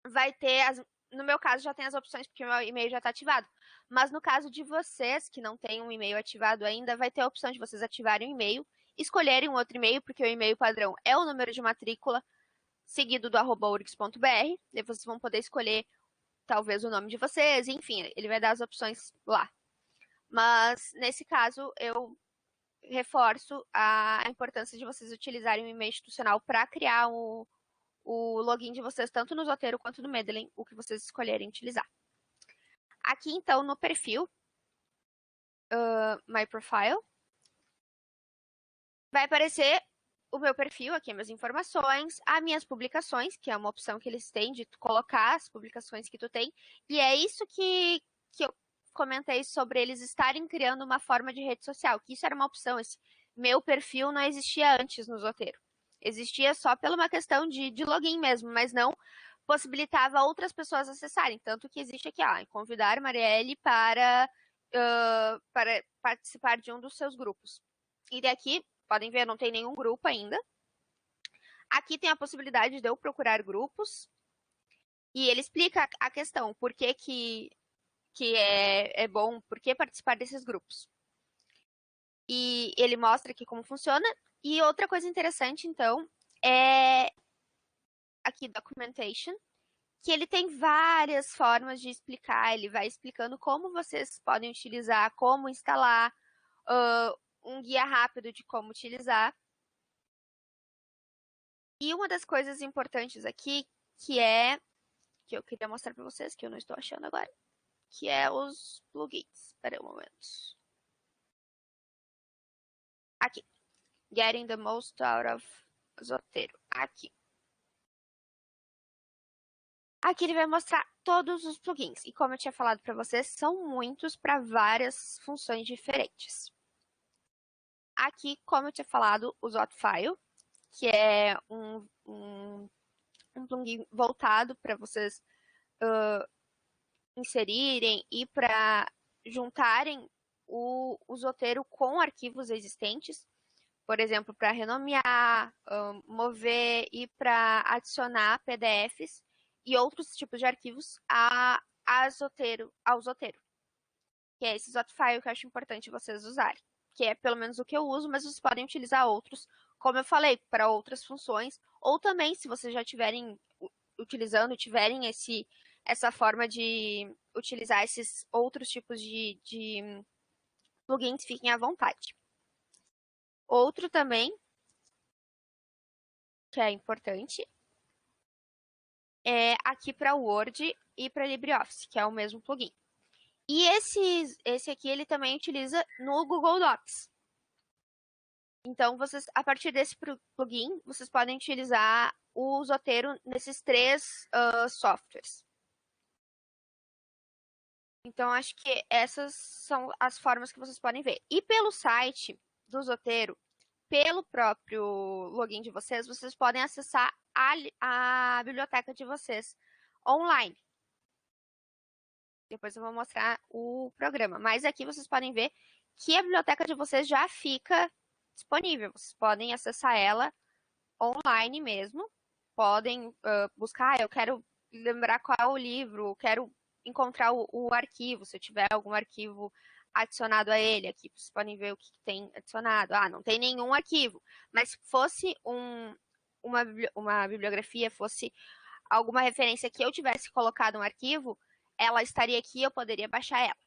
vai ter, no meu caso já tem as opções, porque o meu e-mail já está ativado. Mas no caso de vocês, que não tem um e-mail ativado ainda, vai ter a opção de vocês ativarem o e-mail, escolherem um outro e-mail, porque o e-mail padrão é o número de matrícula, seguido do @urgs.br. Daí vocês vão poder escolher, talvez, o nome de vocês, enfim, ele vai dar as opções lá. Mas, nesse caso, eu reforço a importância de vocês utilizarem o e-mail institucional para criar o login de vocês, tanto no Zotero quanto no Mendeley, o que vocês escolherem utilizar. Aqui, então, no perfil, My Profile, vai aparecer o meu perfil, aqui minhas informações, as minhas publicações, que é uma opção que eles têm de colocar as publicações que tu tem, e é isso que eu comentei sobre eles estarem criando uma forma de rede social, que isso era uma opção, esse meu perfil não existia antes no Zotero. Existia só pela uma questão de login mesmo, mas não possibilitava outras pessoas acessarem. Tanto que existe aqui, convidar Marielle para participar de um dos seus grupos. E daqui, podem ver, não tem nenhum grupo ainda. Aqui tem a possibilidade de eu procurar grupos. E ele explica a questão, por que é bom, por que participar desses grupos. E ele mostra aqui como funciona. E outra coisa interessante, então, é aqui, documentation, que ele tem várias formas de explicar, ele vai explicando como vocês podem utilizar, como instalar, um guia rápido de como utilizar. E uma das coisas importantes aqui, que eu queria mostrar para vocês, que eu não estou achando agora, que é os plugins. Espera um momento. Aqui. Getting the most out of Zotero. Aqui. Aqui ele vai mostrar todos os plugins. E como eu tinha falado para vocês, são muitos para várias funções diferentes. Aqui, como eu tinha falado, o Zotfile, que é um plugin voltado para vocês inserirem e para juntarem o Zotero com arquivos existentes. Por exemplo, para renomear, mover e para adicionar PDFs e outros tipos de arquivos ao Zotero. Que é esse Zotfile que eu acho importante vocês usarem. Que é pelo menos o que eu uso, mas vocês podem utilizar outros, como eu falei, para outras funções. Ou também, se vocês já estiverem utilizando, tiverem essa forma de utilizar esses outros tipos de plugins, fiquem à vontade. Outro também, que é importante, é aqui para Word e para LibreOffice, que é o mesmo plugin. E esse aqui ele também utiliza no Google Docs. Então, vocês, a partir desse plugin, vocês podem utilizar o Zotero nesses três softwares. Então, acho que essas são as formas que vocês podem ver. E pelo site do Zotero, pelo próprio login de vocês, vocês podem acessar a biblioteca de vocês online. Depois eu vou mostrar o programa. Mas aqui vocês podem ver que a biblioteca de vocês já fica disponível. Vocês podem acessar ela online mesmo. Podem buscar, eu quero lembrar qual é o livro, quero encontrar o arquivo, se eu tiver algum arquivo adicionado a ele. Aqui vocês podem ver o que tem adicionado. Não tem nenhum arquivo. Mas se fosse uma bibliografia, fosse alguma referência que eu tivesse colocado um arquivo, ela estaria aqui e eu poderia baixar ela.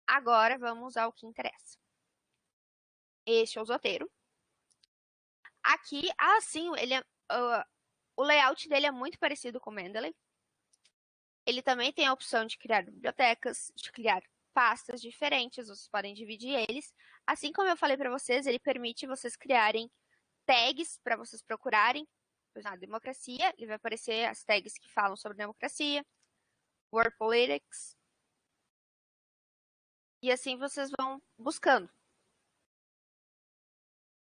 Agora vamos ao que interessa. Este é o Zotero. Aqui, sim, o layout dele é muito parecido com o Mendeley. Ele também tem a opção de criar bibliotecas, de criar pastas diferentes, vocês podem dividir eles. Assim como eu falei para vocês, ele permite vocês criarem tags para vocês procurarem. Por exemplo, democracia, ele vai aparecer as tags que falam sobre democracia. World Politics. E assim vocês vão buscando.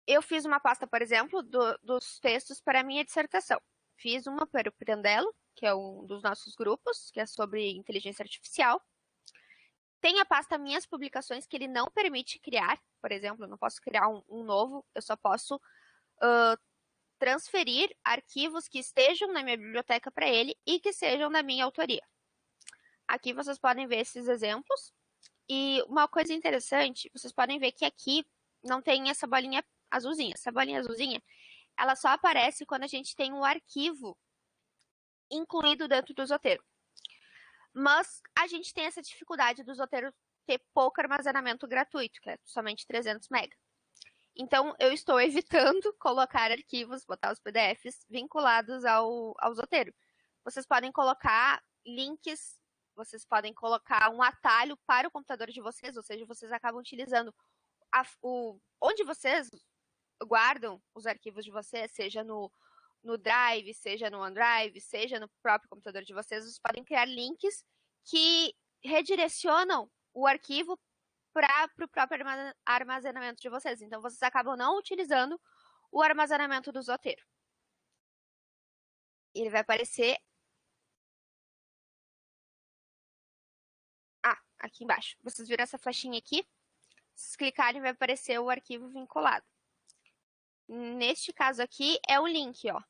Eu fiz uma pasta, por exemplo, dos textos para a minha dissertação. Fiz uma para o Pirandello, que é um dos nossos grupos, que é sobre inteligência artificial. Tem a pasta Minhas Publicações, que ele não permite criar. Por exemplo, eu não posso criar um novo, eu só posso transferir arquivos que estejam na minha biblioteca para ele e que sejam da minha autoria. Aqui vocês podem ver esses exemplos. E uma coisa interessante, vocês podem ver que aqui não tem essa bolinha azulzinha. Essa bolinha azulzinha, ela só aparece quando a gente tem um arquivo incluído dentro do Zotero. Mas a gente tem essa dificuldade do Zotero ter pouco armazenamento gratuito, que é somente 300 MB. Então, eu estou evitando colocar arquivos, botar os PDFs vinculados ao Zotero. Vocês podem colocar links, vocês podem colocar um atalho para o computador de vocês, ou seja, vocês acabam utilizando onde vocês guardam os arquivos de vocês, seja no Drive, seja no OneDrive, seja no próprio computador de vocês, vocês podem criar links que redirecionam o arquivo para o próprio armazenamento de vocês. Então, vocês acabam não utilizando o armazenamento do Zotero. Ele vai aparecer aqui embaixo. Vocês viram essa flechinha aqui? Se vocês clicarem, vai aparecer o arquivo vinculado. Neste caso aqui, é o link, ó.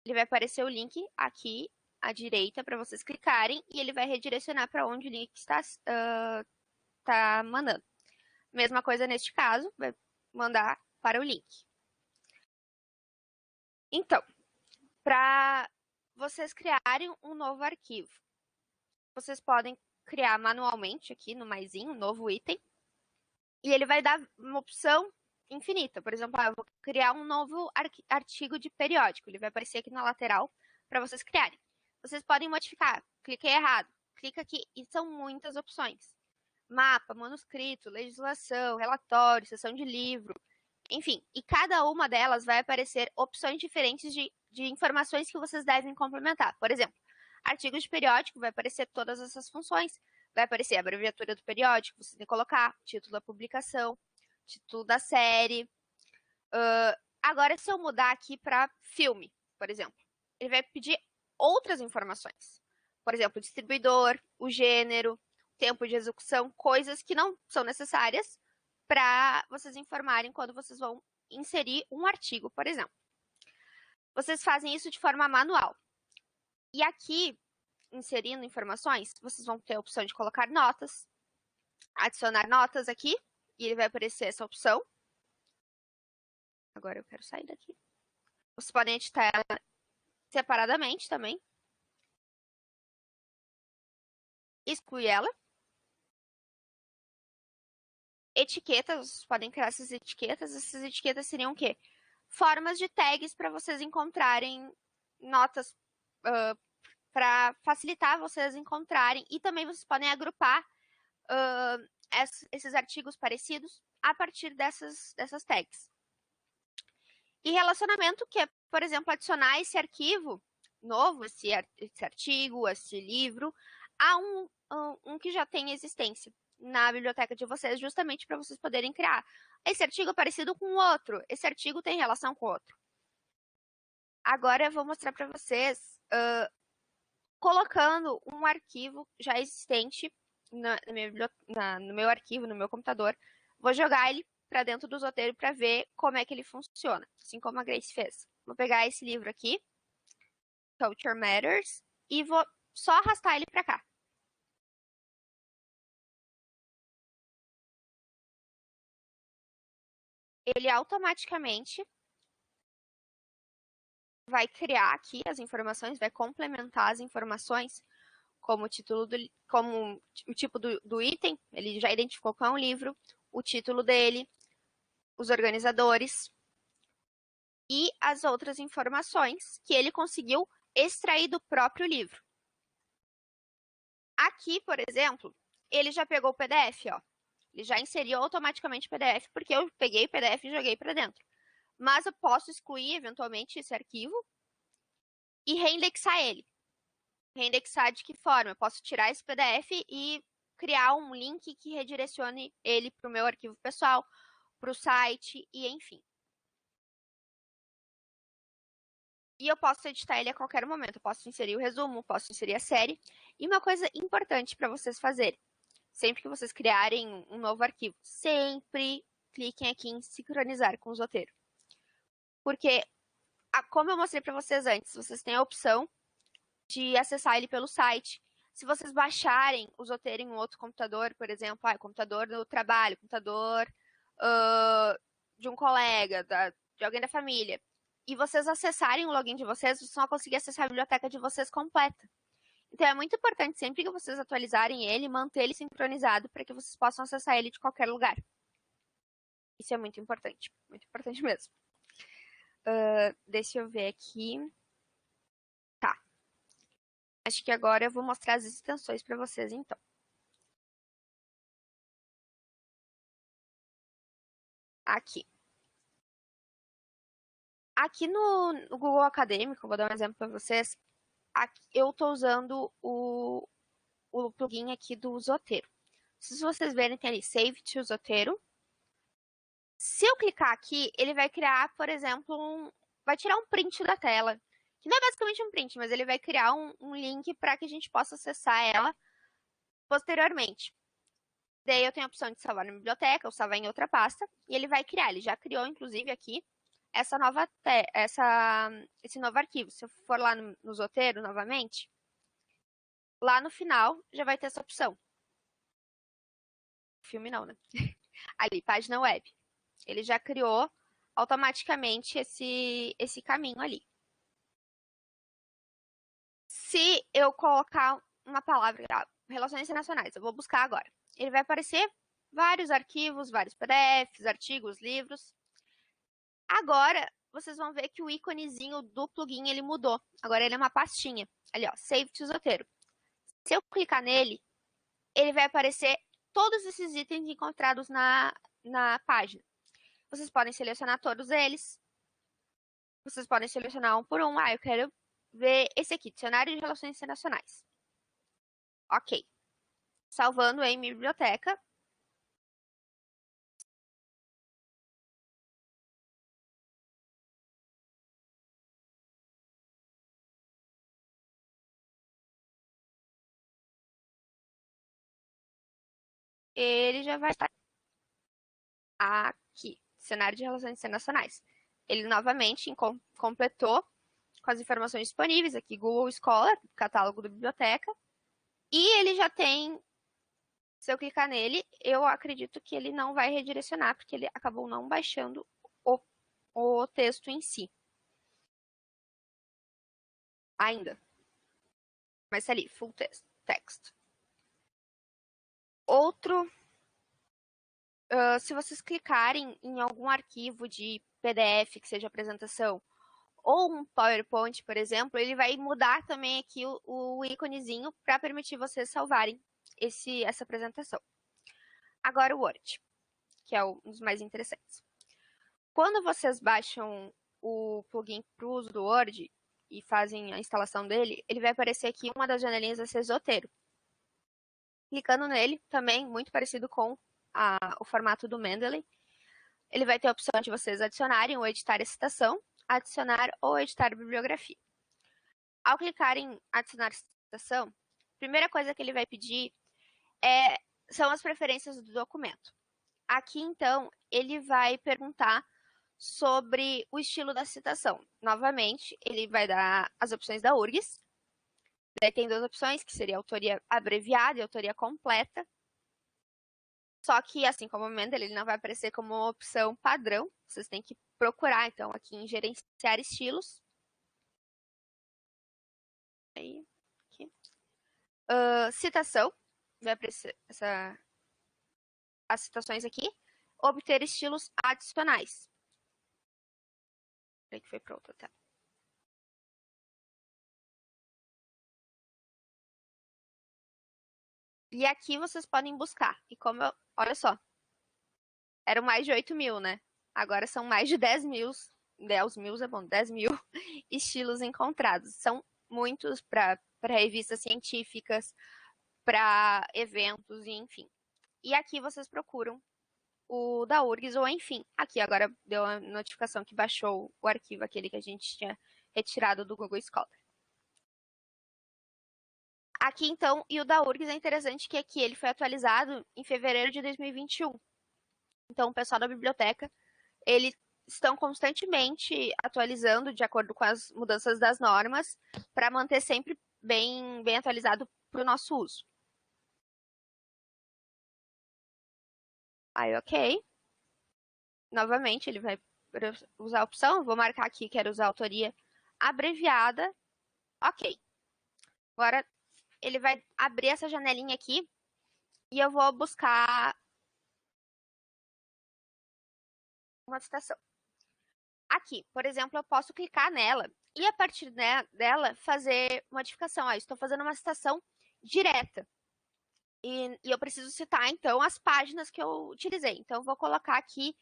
Ele vai aparecer o link aqui à direita para vocês clicarem e ele vai redirecionar para onde o link está mandando. Mesma coisa neste caso, vai mandar para o link. Então, para vocês criarem um novo arquivo, vocês podem criar manualmente aqui no maisinho, um novo item, e ele vai dar uma opção infinita. Por exemplo, eu vou criar um novo artigo de periódico. Ele vai aparecer aqui na lateral para vocês criarem. Vocês podem modificar. Cliquei errado. Clica aqui e são muitas opções. Mapa, manuscrito, legislação, relatório, seção de livro, enfim. E cada uma delas vai aparecer opções diferentes de informações que vocês devem complementar. Por exemplo, artigos de periódico, vai aparecer todas essas funções. Vai aparecer a abreviatura do periódico, você tem que colocar título da publicação, título da série. Agora, se eu mudar aqui para filme, por exemplo, ele vai pedir outras informações. Por exemplo, o distribuidor, o gênero, tempo de execução, coisas que não são necessárias para vocês informarem quando vocês vão inserir um artigo, por exemplo. Vocês fazem isso de forma manual. E aqui, inserindo informações, vocês vão ter a opção de colocar notas, adicionar notas aqui, e ele vai aparecer essa opção. Agora eu quero sair daqui. Vocês podem editar ela separadamente também. Excluir ela. Etiquetas, vocês podem criar essas etiquetas. Essas etiquetas seriam o quê? Formas de tags para vocês encontrarem notas, para facilitar vocês encontrarem. E também vocês podem agrupar esses artigos parecidos a partir dessas tags. E relacionamento, que é, por exemplo, adicionar esse arquivo novo, esse artigo, esse livro, a um que já tem existência na biblioteca de vocês, justamente para vocês poderem criar. Esse artigo é parecido com o outro, esse artigo tem relação com o outro. Agora eu vou mostrar para vocês colocando um arquivo já existente no meu arquivo, no meu computador. Vou jogar ele para dentro do Zotero para ver como é que ele funciona, assim como a Grace fez. Vou pegar esse livro aqui, Culture Matters, e vou só arrastar ele para cá. Ele automaticamente vai criar aqui as informações, vai complementar as informações, como o título como o tipo do item, ele já identificou qual é um livro, o título dele, os organizadores e as outras informações que ele conseguiu extrair do próprio livro. Aqui, por exemplo, ele já pegou o PDF, ó. Ele já inseriu automaticamente o PDF, porque eu peguei o PDF e joguei para dentro. Mas eu posso excluir, eventualmente, esse arquivo e reindexar ele. Reindexar de que forma? Eu posso tirar esse PDF e criar um link que redirecione ele para o meu arquivo pessoal, para o site e enfim. E eu posso editar ele a qualquer momento. Eu posso inserir o resumo, posso inserir a série. E uma coisa importante para vocês fazerem, sempre que vocês criarem um novo arquivo, sempre cliquem aqui em sincronizar com o Zotero. Porque, como eu mostrei para vocês antes, vocês têm a opção de acessar ele pelo site. Se vocês baixarem o Zotero em um outro computador, por exemplo, computador do trabalho, computador de um colega, de alguém da família, e vocês acessarem o login de vocês vão conseguir acessar a biblioteca de vocês completa. Então, é muito importante, sempre que vocês atualizarem ele, manter ele sincronizado para que vocês possam acessar ele de qualquer lugar. Isso é muito importante mesmo. Deixa eu ver aqui. Tá. Acho que agora eu vou mostrar as extensões para vocês, então. Aqui. Aqui no Google Acadêmico, vou dar um exemplo para vocês, aqui, eu estou usando o plugin aqui do Zotero. Se vocês verem, tem ali Save to Zotero. Se eu clicar aqui, ele vai criar, por exemplo, vai tirar um print da tela. Que não é basicamente um print, mas ele vai criar um link para que a gente possa acessar ela posteriormente. Daí eu tenho a opção de salvar na biblioteca ou salvar em outra pasta. E ele vai criar, ele já criou, inclusive, aqui, esse novo arquivo. Se eu for lá no Zotero novamente, lá no final já vai ter essa opção. Filme não, né? Ali, página web. Ele já criou automaticamente esse caminho ali. Se eu colocar uma palavra, relações internacionais, eu vou buscar agora. Ele vai aparecer vários arquivos, vários PDFs, artigos, livros. Agora, vocês vão ver que o íconezinho do plugin, ele mudou. Agora ele é uma pastinha. Ali, ó, Save to Zotero. Se eu clicar nele, ele vai aparecer todos esses itens encontrados na página. Vocês podem selecionar todos eles. Vocês podem selecionar um por um. Eu quero ver esse aqui, Dicionário de Relações Internacionais. Ok. Salvando em minha biblioteca. Ele já vai estar aqui, Dicionário de Relações Internacionais. Ele novamente completou com as informações disponíveis aqui, Google Scholar, catálogo da biblioteca. E ele já tem, se eu clicar nele, eu acredito que ele não vai redirecionar, porque ele acabou não baixando o texto em si. Ainda. Mas tá ali, full text. Outro, se vocês clicarem em algum arquivo de PDF, que seja apresentação, ou um PowerPoint, por exemplo, ele vai mudar também aqui o íconezinho para permitir vocês salvarem essa apresentação. Agora o Word, que é um dos mais interessantes. Quando vocês baixam o plugin para o uso do Word e fazem a instalação dele, ele vai aparecer aqui uma das janelinhas a ser Zotero. Clicando nele, também muito parecido com o formato do Mendeley, ele vai ter a opção de vocês adicionarem ou editar a citação, adicionar ou editar a bibliografia. Ao clicar em adicionar citação, a primeira coisa que ele vai pedir são as preferências do documento. Aqui, então, ele vai perguntar sobre o estilo da citação. Novamente, ele vai dar as opções da URGS. Daí tem duas opções, que seria autoria abreviada e autoria completa. Só que, assim como o Mendeley, ele não vai aparecer como opção padrão. Vocês têm que procurar, então, aqui em gerenciar estilos. Aí, aqui. Citação. Vai aparecer as citações aqui. Obter estilos adicionais. Peraí que foi para outra tela. E aqui vocês podem buscar. E como olha só, eram mais de 8 mil, né? Agora são mais de 10 mil. 10 mil é bom, 10 mil estilos encontrados. São muitos para revistas científicas, para eventos, e enfim. E aqui vocês procuram o da URGS, ou enfim, aqui agora deu a notificação que baixou o arquivo, aquele que a gente tinha retirado do Google Scholar. Aqui, então, e o da URGS é interessante que aqui ele foi atualizado em fevereiro de 2021. Então, o pessoal da biblioteca, eles estão constantemente atualizando de acordo com as mudanças das normas para manter sempre bem atualizado para o nosso uso. Aí, ok. Novamente, ele vai usar a opção. Vou marcar aqui, quero usar a autoria abreviada. Ok. Agora, ele vai abrir essa janelinha aqui e eu vou buscar uma citação. Aqui, por exemplo, eu posso clicar nela e a partir dela fazer modificação. Estou fazendo uma citação direta. E eu preciso citar, então, as páginas que eu utilizei. Então, eu vou colocar aqui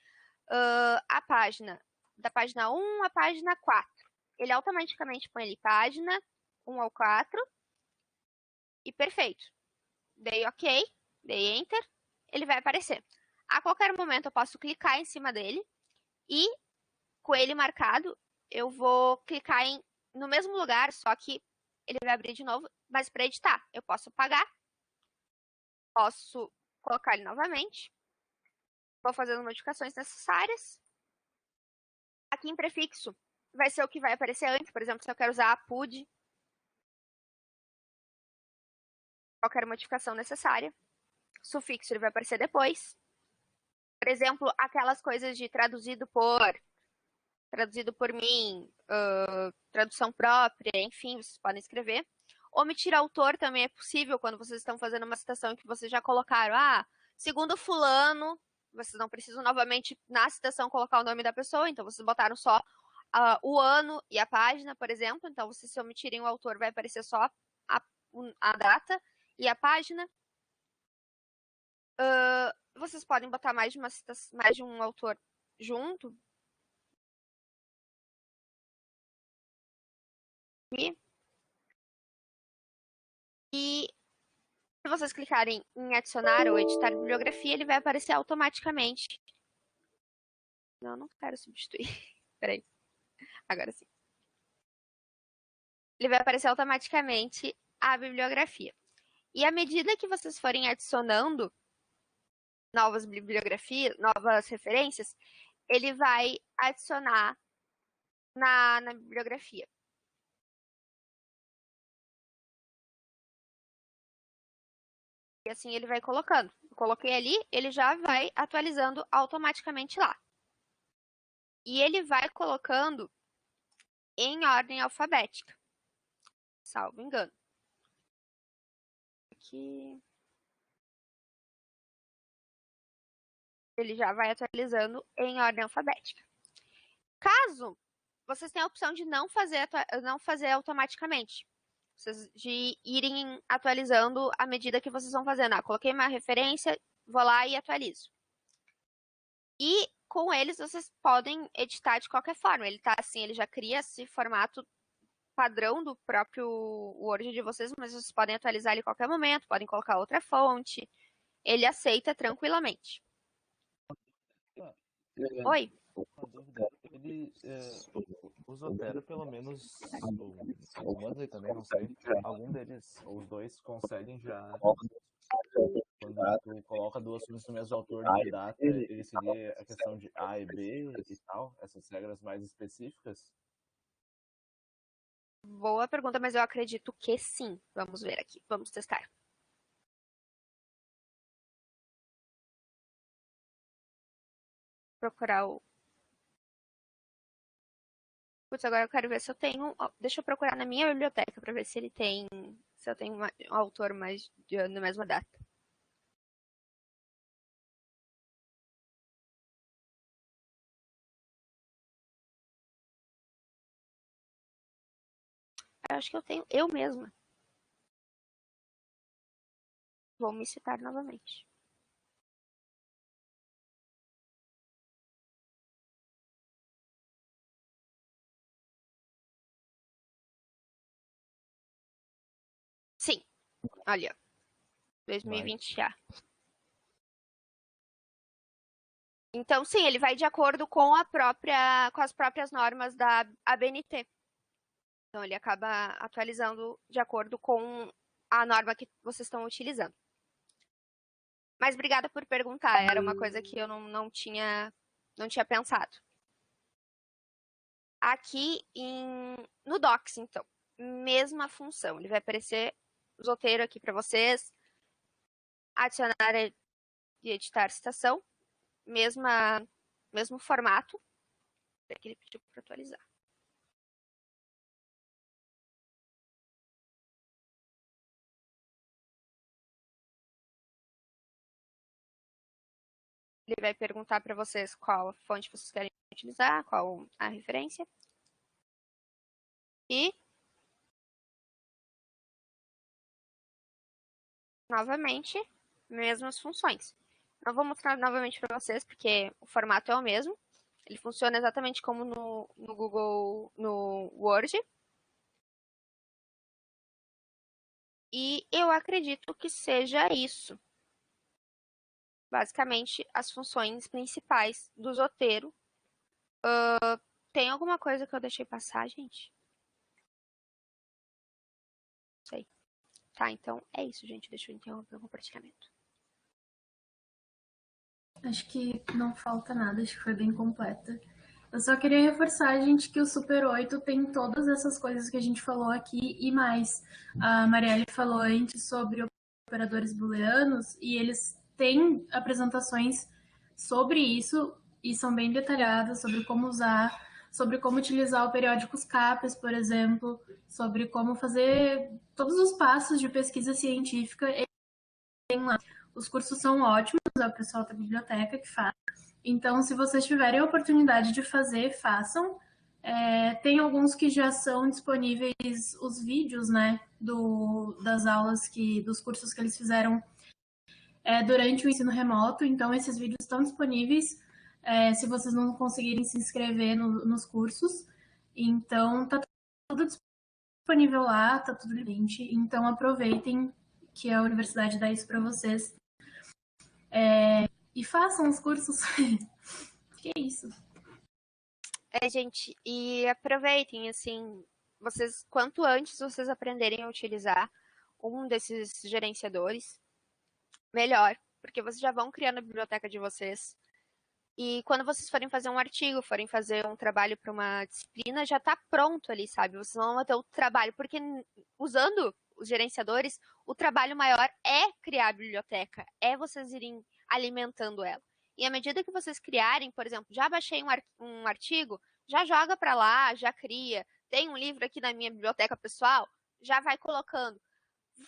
a página da página 1 à página 4. Ele automaticamente põe ali página 1 ao 4 e perfeito. Dei OK, dei Enter, ele vai aparecer. A qualquer momento eu posso clicar em cima dele e, com ele marcado, eu vou clicar no mesmo lugar, só que ele vai abrir de novo, mas para editar. Eu posso apagar, posso colocar ele novamente, vou fazendo modificações necessárias. Aqui em prefixo vai ser o que vai aparecer antes, por exemplo, se eu quero usar a PUD, qualquer modificação necessária. Sufixo ele vai aparecer depois. Por exemplo, aquelas coisas de traduzido por mim, tradução própria, enfim, vocês podem escrever. Omitir autor também é possível quando vocês estão fazendo uma citação que vocês já colocaram. Segundo fulano, vocês não precisam novamente na citação colocar o nome da pessoa, então vocês botaram só o ano e a página, por exemplo. Então, vocês se omitirem o autor, vai aparecer só a data e a página. Vocês podem botar mais de um autor junto. E se vocês clicarem em adicionar ou editar bibliografia, ele vai aparecer automaticamente. Não quero substituir. Peraí. Agora sim. Ele vai aparecer automaticamente a bibliografia. E à medida que vocês forem adicionando novas bibliografias, novas referências, ele vai adicionar na bibliografia. E assim ele vai colocando. Eu coloquei ali, ele já vai atualizando automaticamente lá. E ele vai colocando em ordem alfabética. Salvo engano. Aqui. Ele já vai atualizando em ordem alfabética. Caso vocês tenham a opção de não fazer automaticamente, vocês de irem atualizando à medida que vocês vão fazendo. Coloquei uma referência, vou lá e atualizo. E com eles vocês podem editar de qualquer forma. Ele tá assim, ele já cria esse formato padrão do próprio Word de vocês, mas vocês podem atualizar ele a qualquer momento, podem colocar outra fonte. Ele aceita tranquilamente. Oi? Uma dúvida. Ele, o Zotero, pelo menos, o Monday também, não sei, algum deles, ou os dois, conseguem já, quando tu coloca duas fontes no mesmo autor de data, ele seria a questão de A e B e tal, essas regras mais específicas? Boa pergunta, mas eu acredito que sim. Vamos ver aqui, vamos testar. Procurar o... Putz, agora eu quero ver se eu tenho... Deixa eu procurar na minha biblioteca para ver se ele tem... Se eu tenho um autor mais na mesma data. Eu acho que eu tenho eu mesma. Vou me citar novamente. Sim, olha, 2020 já. Então, sim, ele vai de acordo com as próprias normas da ABNT. Então, ele acaba atualizando de acordo com a norma que vocês estão utilizando. Mas obrigada por perguntar, era uma coisa que eu não tinha pensado. Aqui no Docs, então, mesma função. Ele vai aparecer o roteiro aqui para vocês, adicionar e editar citação, mesmo formato, que ele pediu para atualizar. Ele vai perguntar para vocês qual fonte vocês querem utilizar, qual a referência. E, novamente, mesmas funções. Não vou mostrar novamente para vocês, porque o formato é o mesmo. Ele funciona exatamente como no Google, no Word. E eu acredito que seja isso. Basicamente, as funções principais do Zotero. Tem alguma coisa que eu deixei passar, gente? Não sei. Tá, então é isso, gente. Deixa eu interromper o compartilhamento. Acho que não falta nada, acho que foi bem completa. Eu só queria reforçar, gente, que o Super 8 tem todas essas coisas que a gente falou aqui e mais. A Marielle falou antes sobre operadores booleanos e eles têm apresentações sobre isso e são bem detalhadas sobre como usar, sobre como utilizar o periódicos CAPES, por exemplo, sobre como fazer todos os passos de pesquisa científica. Tem lá. Os cursos são ótimos, é o pessoal da biblioteca que faz. Então, se vocês tiverem a oportunidade de fazer, façam. Tem alguns que já são disponíveis os vídeos, né, das aulas dos cursos que eles fizeram durante o ensino remoto. Então, esses vídeos estão disponíveis se vocês não conseguirem se inscrever nos cursos. Então, tá tudo disponível lá, tá tudo limite. Então, aproveitem que a universidade dá isso para vocês. E façam os cursos. Que é isso. Gente, e aproveitem, assim, vocês, quanto antes vocês aprenderem a utilizar um desses gerenciadores, melhor, porque vocês já vão criando a biblioteca de vocês. E quando vocês forem fazer um artigo, forem fazer um trabalho para uma disciplina, já está pronto ali, sabe? Vocês vão ter o trabalho, porque usando os gerenciadores, o trabalho maior é criar a biblioteca, é vocês irem alimentando ela. E à medida que vocês criarem, por exemplo, já baixei um artigo, já joga para lá, já cria. Tem um livro aqui na minha biblioteca pessoal, já vai colocando.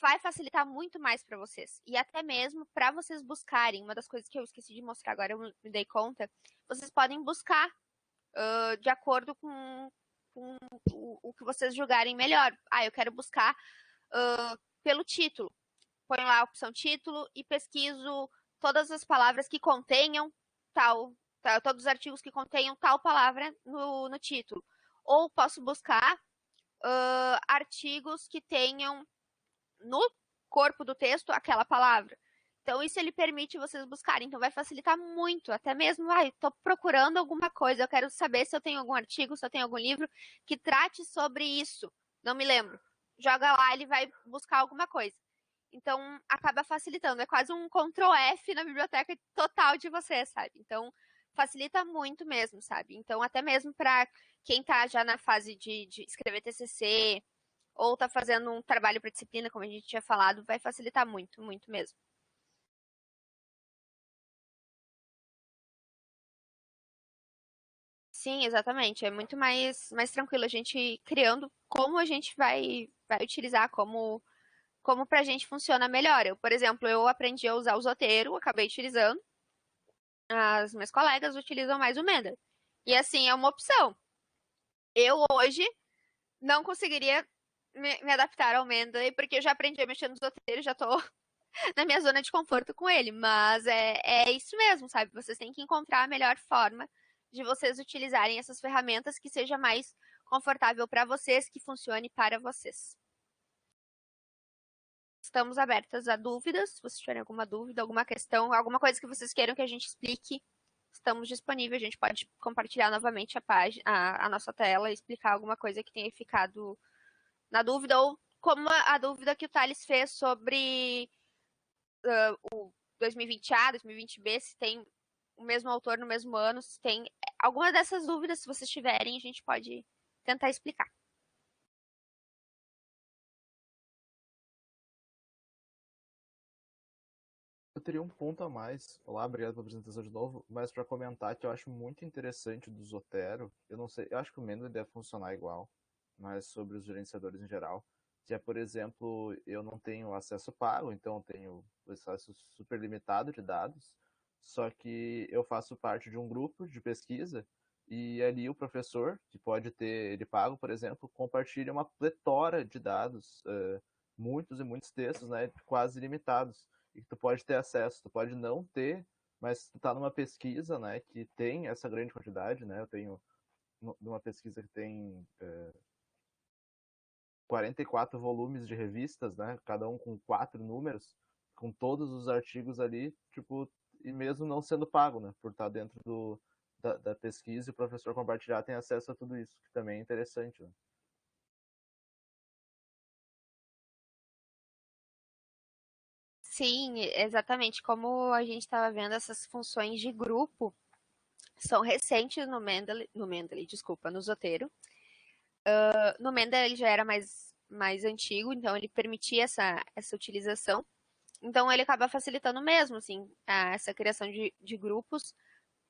Vai facilitar muito mais para vocês. E até mesmo para vocês buscarem. Uma das coisas que eu esqueci de mostrar agora, eu me dei conta. Vocês podem buscar de acordo com o que vocês julgarem melhor. Eu quero buscar pelo título. Ponho lá a opção título e pesquiso todas as palavras que contenham todos os artigos que contenham tal palavra no título. Ou posso buscar artigos que tenham no corpo do texto aquela palavra. Então, isso ele permite vocês buscarem. Então, vai facilitar muito. Até mesmo, estou procurando alguma coisa. Eu quero saber se eu tenho algum artigo, se eu tenho algum livro que trate sobre isso. Não me lembro. Joga lá, ele vai buscar alguma coisa. Então, acaba facilitando. É quase um Ctrl F na biblioteca total de vocês, sabe? Então, facilita muito mesmo, sabe? Então, até mesmo para quem está já na fase de escrever TCC, ou tá fazendo um trabalho para disciplina, como a gente tinha falado, vai facilitar muito, muito mesmo. Sim, exatamente. É muito mais tranquilo a gente criando como a gente vai utilizar, como pra gente funciona melhor. Eu, por exemplo, eu aprendi a usar o Zotero, acabei utilizando. As minhas colegas utilizam mais o Mendeley. E assim, é uma opção. Eu hoje não conseguiria me adaptar ao Mendeley, porque eu já aprendi a mexer no Zotero, já tô na minha zona de conforto com ele, mas é isso mesmo, sabe? Vocês têm que encontrar a melhor forma de vocês utilizarem essas ferramentas que seja mais confortável para vocês, que funcione para vocês. Estamos abertas a dúvidas, se vocês tiverem alguma dúvida, alguma questão, alguma coisa que vocês queiram que a gente explique, estamos disponíveis, a gente pode compartilhar novamente a nossa tela e explicar alguma coisa que tenha ficado na dúvida, ou como a dúvida que o Thales fez sobre o 2020A, 2020B, se tem o mesmo autor no mesmo ano, se tem alguma dessas dúvidas, se vocês tiverem, a gente pode tentar explicar. Eu teria um ponto a mais. Olá, obrigado pela apresentação de novo, mas para comentar que eu acho muito interessante do Zotero, eu não sei, eu acho que o Mendeley deve funcionar igual, mas sobre os gerenciadores em geral, que é, por exemplo, eu não tenho acesso pago, então eu tenho acesso super limitado de dados, só que eu faço parte de um grupo de pesquisa e ali o professor, que pode ter ele pago, por exemplo, compartilha uma pletora de dados, muitos e muitos textos, né, quase ilimitados, e que tu pode ter acesso, tu pode não ter mas tu tá numa pesquisa, né, que tem essa grande quantidade, né, eu tenho numa pesquisa que tem 44 volumes de revistas, né, cada um com 4 números, com todos os artigos ali, tipo, e mesmo não sendo pago, né, por estar dentro da pesquisa e o professor compartilhar tem acesso a tudo isso, que também é interessante, né. Sim, exatamente. Como a gente estava vendo, essas funções de grupo são recentes no Mendeley, desculpa, no Zotero. No Mendeley ele já era mais antigo, então ele permitia essa utilização. Então ele acaba facilitando mesmo, assim, essa criação de grupos,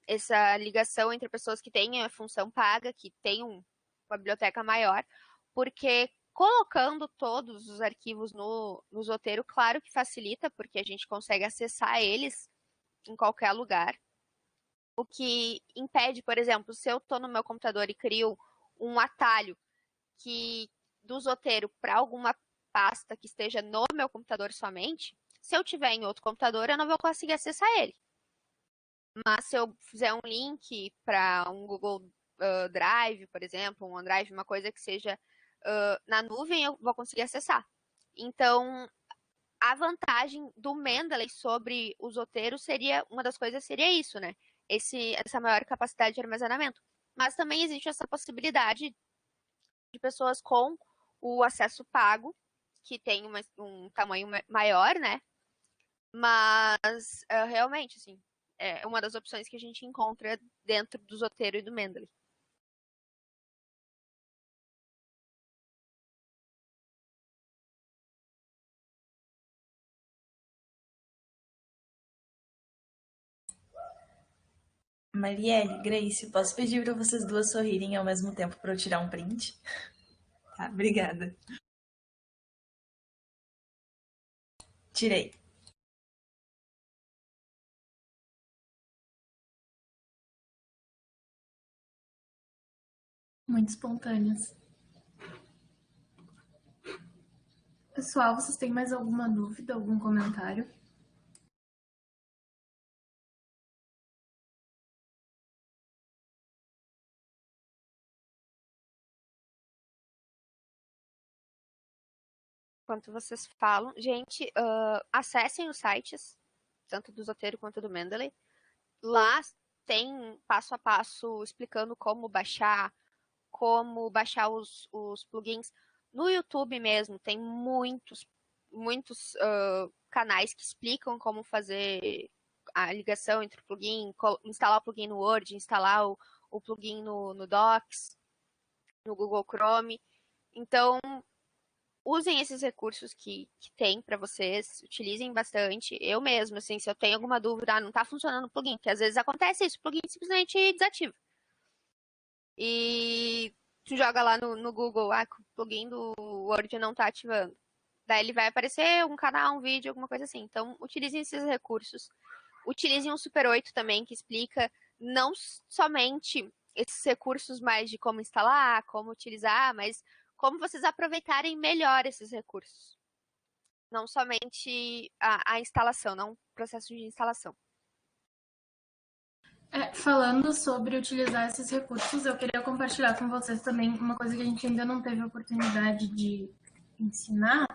essa ligação entre pessoas que têm a função paga, que têm uma biblioteca maior, porque colocando todos os arquivos no Zotero, claro que facilita, porque a gente consegue acessar eles em qualquer lugar. O que impede, por exemplo, se eu estou no meu computador e crio um atalho que do Zotero para alguma pasta que esteja no meu computador somente, se eu tiver em outro computador, eu não vou conseguir acessar ele. Mas se eu fizer um link para um Google Drive, por exemplo, um OneDrive, uma coisa que seja na nuvem, eu vou conseguir acessar. Então, a vantagem do Mendeley sobre o Zotero seria, uma das coisas seria isso, né? Essa maior capacidade de armazenamento. Mas também existe essa possibilidade de pessoas com o acesso pago, que tem um tamanho maior, né? Mas, realmente, assim, é uma das opções que a gente encontra dentro do Zotero e do Mendeley. Marielle, Grace, posso pedir para vocês duas sorrirem ao mesmo tempo para eu tirar um print? Tá, obrigada. Tirei. Muito espontâneas. Pessoal, vocês têm mais alguma dúvida, algum comentário? Enquanto vocês falam, gente, acessem os sites, tanto do Zotero quanto do Mendeley. Lá tem passo a passo explicando como baixar os plugins. No YouTube mesmo, tem muitos canais que explicam como fazer a ligação entre o plugin, instalar o plugin no Word, instalar o plugin no Docs, no Google Chrome. Então, usem esses recursos que tem para vocês, utilizem bastante. Eu mesmo, assim, se eu tenho alguma dúvida, não está funcionando o plugin, porque às vezes acontece isso, o plugin simplesmente desativa. E tu joga lá no Google, o plugin do Word não está ativando. Daí ele vai aparecer um canal, um vídeo, alguma coisa assim. Então, utilizem esses recursos. Utilizem o Super 8 também, que explica não somente esses recursos mais de como instalar, como utilizar, mas como vocês aproveitarem melhor esses recursos. Não somente a instalação, não o processo de instalação. Falando sobre utilizar esses recursos, eu queria compartilhar com vocês também uma coisa que a gente ainda não teve a oportunidade de ensinar,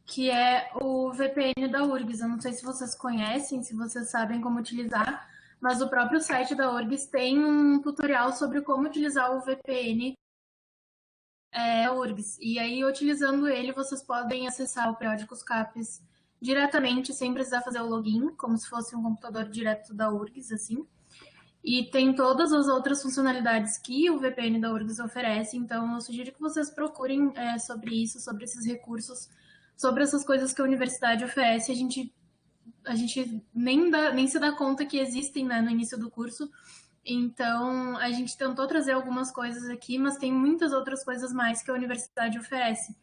que é o VPN da URGS. Eu não sei se vocês conhecem, se vocês sabem como utilizar, mas o próprio site da URGS tem um tutorial sobre como utilizar o VPN URGS. E aí, utilizando ele, vocês podem acessar o Periódicos CAPES diretamente, sem precisar fazer o login, como se fosse um computador direto da URGS, assim. E tem todas as outras funcionalidades que o VPN da URGS oferece, então eu sugiro que vocês procurem sobre isso, sobre esses recursos, sobre essas coisas que a universidade oferece. A gente nem se dá conta que existem, né, no início do curso. Então, a gente tentou trazer algumas coisas aqui, mas tem muitas outras coisas mais que a universidade oferece.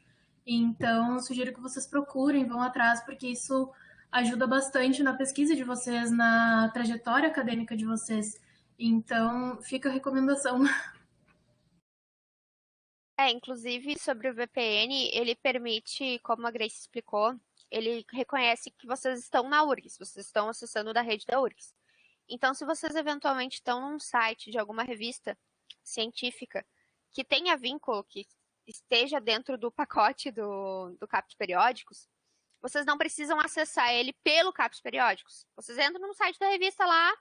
Então, eu sugiro que vocês procurem, vão atrás, porque isso ajuda bastante na pesquisa de vocês, na trajetória acadêmica de vocês. Então, fica a recomendação. Inclusive, sobre o VPN, ele permite, como a Grace explicou, ele reconhece que vocês estão na URGS, vocês estão acessando da rede da URGS. Então, se vocês eventualmente estão num site de alguma revista científica que tenha vínculo, que esteja dentro do pacote do CAPS Periódicos, vocês não precisam acessar ele pelo CAPS Periódicos. Vocês entram no site da revista lá,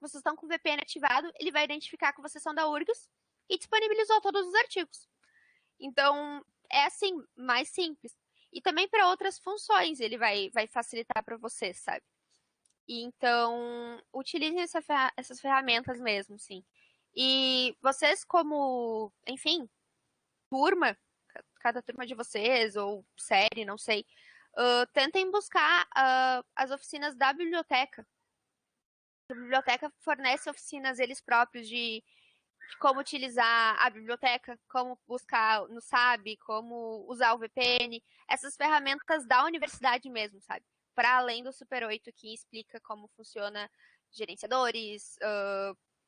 vocês estão com o VPN ativado, ele vai identificar que vocês são da URGS e disponibilizou todos os artigos. Então, é assim, mais simples. E também para outras funções ele vai facilitar para vocês, sabe? E então, utilizem essas ferramentas mesmo, sim. E vocês como, enfim, turma, cada turma de vocês, ou série, não sei, tentem buscar as oficinas da biblioteca. A biblioteca fornece oficinas eles próprios de como utilizar a biblioteca, como buscar no SAB, como usar o VPN, essas ferramentas da universidade mesmo, sabe? Para além do Super 8, que explica como funciona gerenciadores,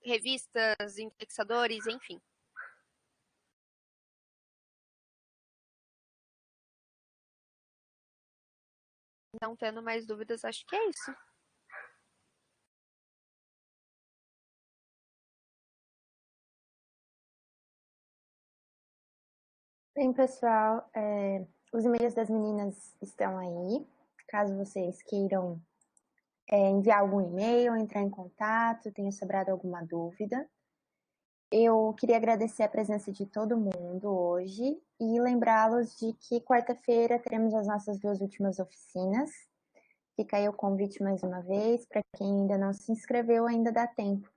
revistas, indexadores, enfim. Não tendo mais dúvidas, acho que é isso. Bem, pessoal, os e-mails das meninas estão aí. Caso vocês queiram enviar algum e-mail, entrar em contato, tenha sobrado alguma dúvida. Eu queria agradecer a presença de todo mundo hoje e lembrá-los de que quarta-feira teremos as nossas 2 últimas oficinas. Fica aí o convite mais uma vez, para quem ainda não se inscreveu, ainda dá tempo.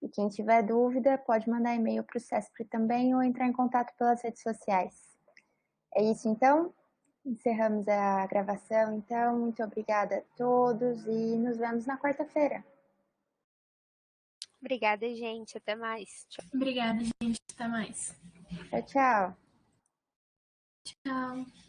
E quem tiver dúvida, pode mandar e-mail para o CESP também ou entrar em contato pelas redes sociais. É isso, então? Encerramos a gravação, então. Muito obrigada a todos e nos vemos na quarta-feira. Obrigada, gente. Até mais. Tchau. Obrigada, gente. Até mais. Tchau, tchau. Tchau.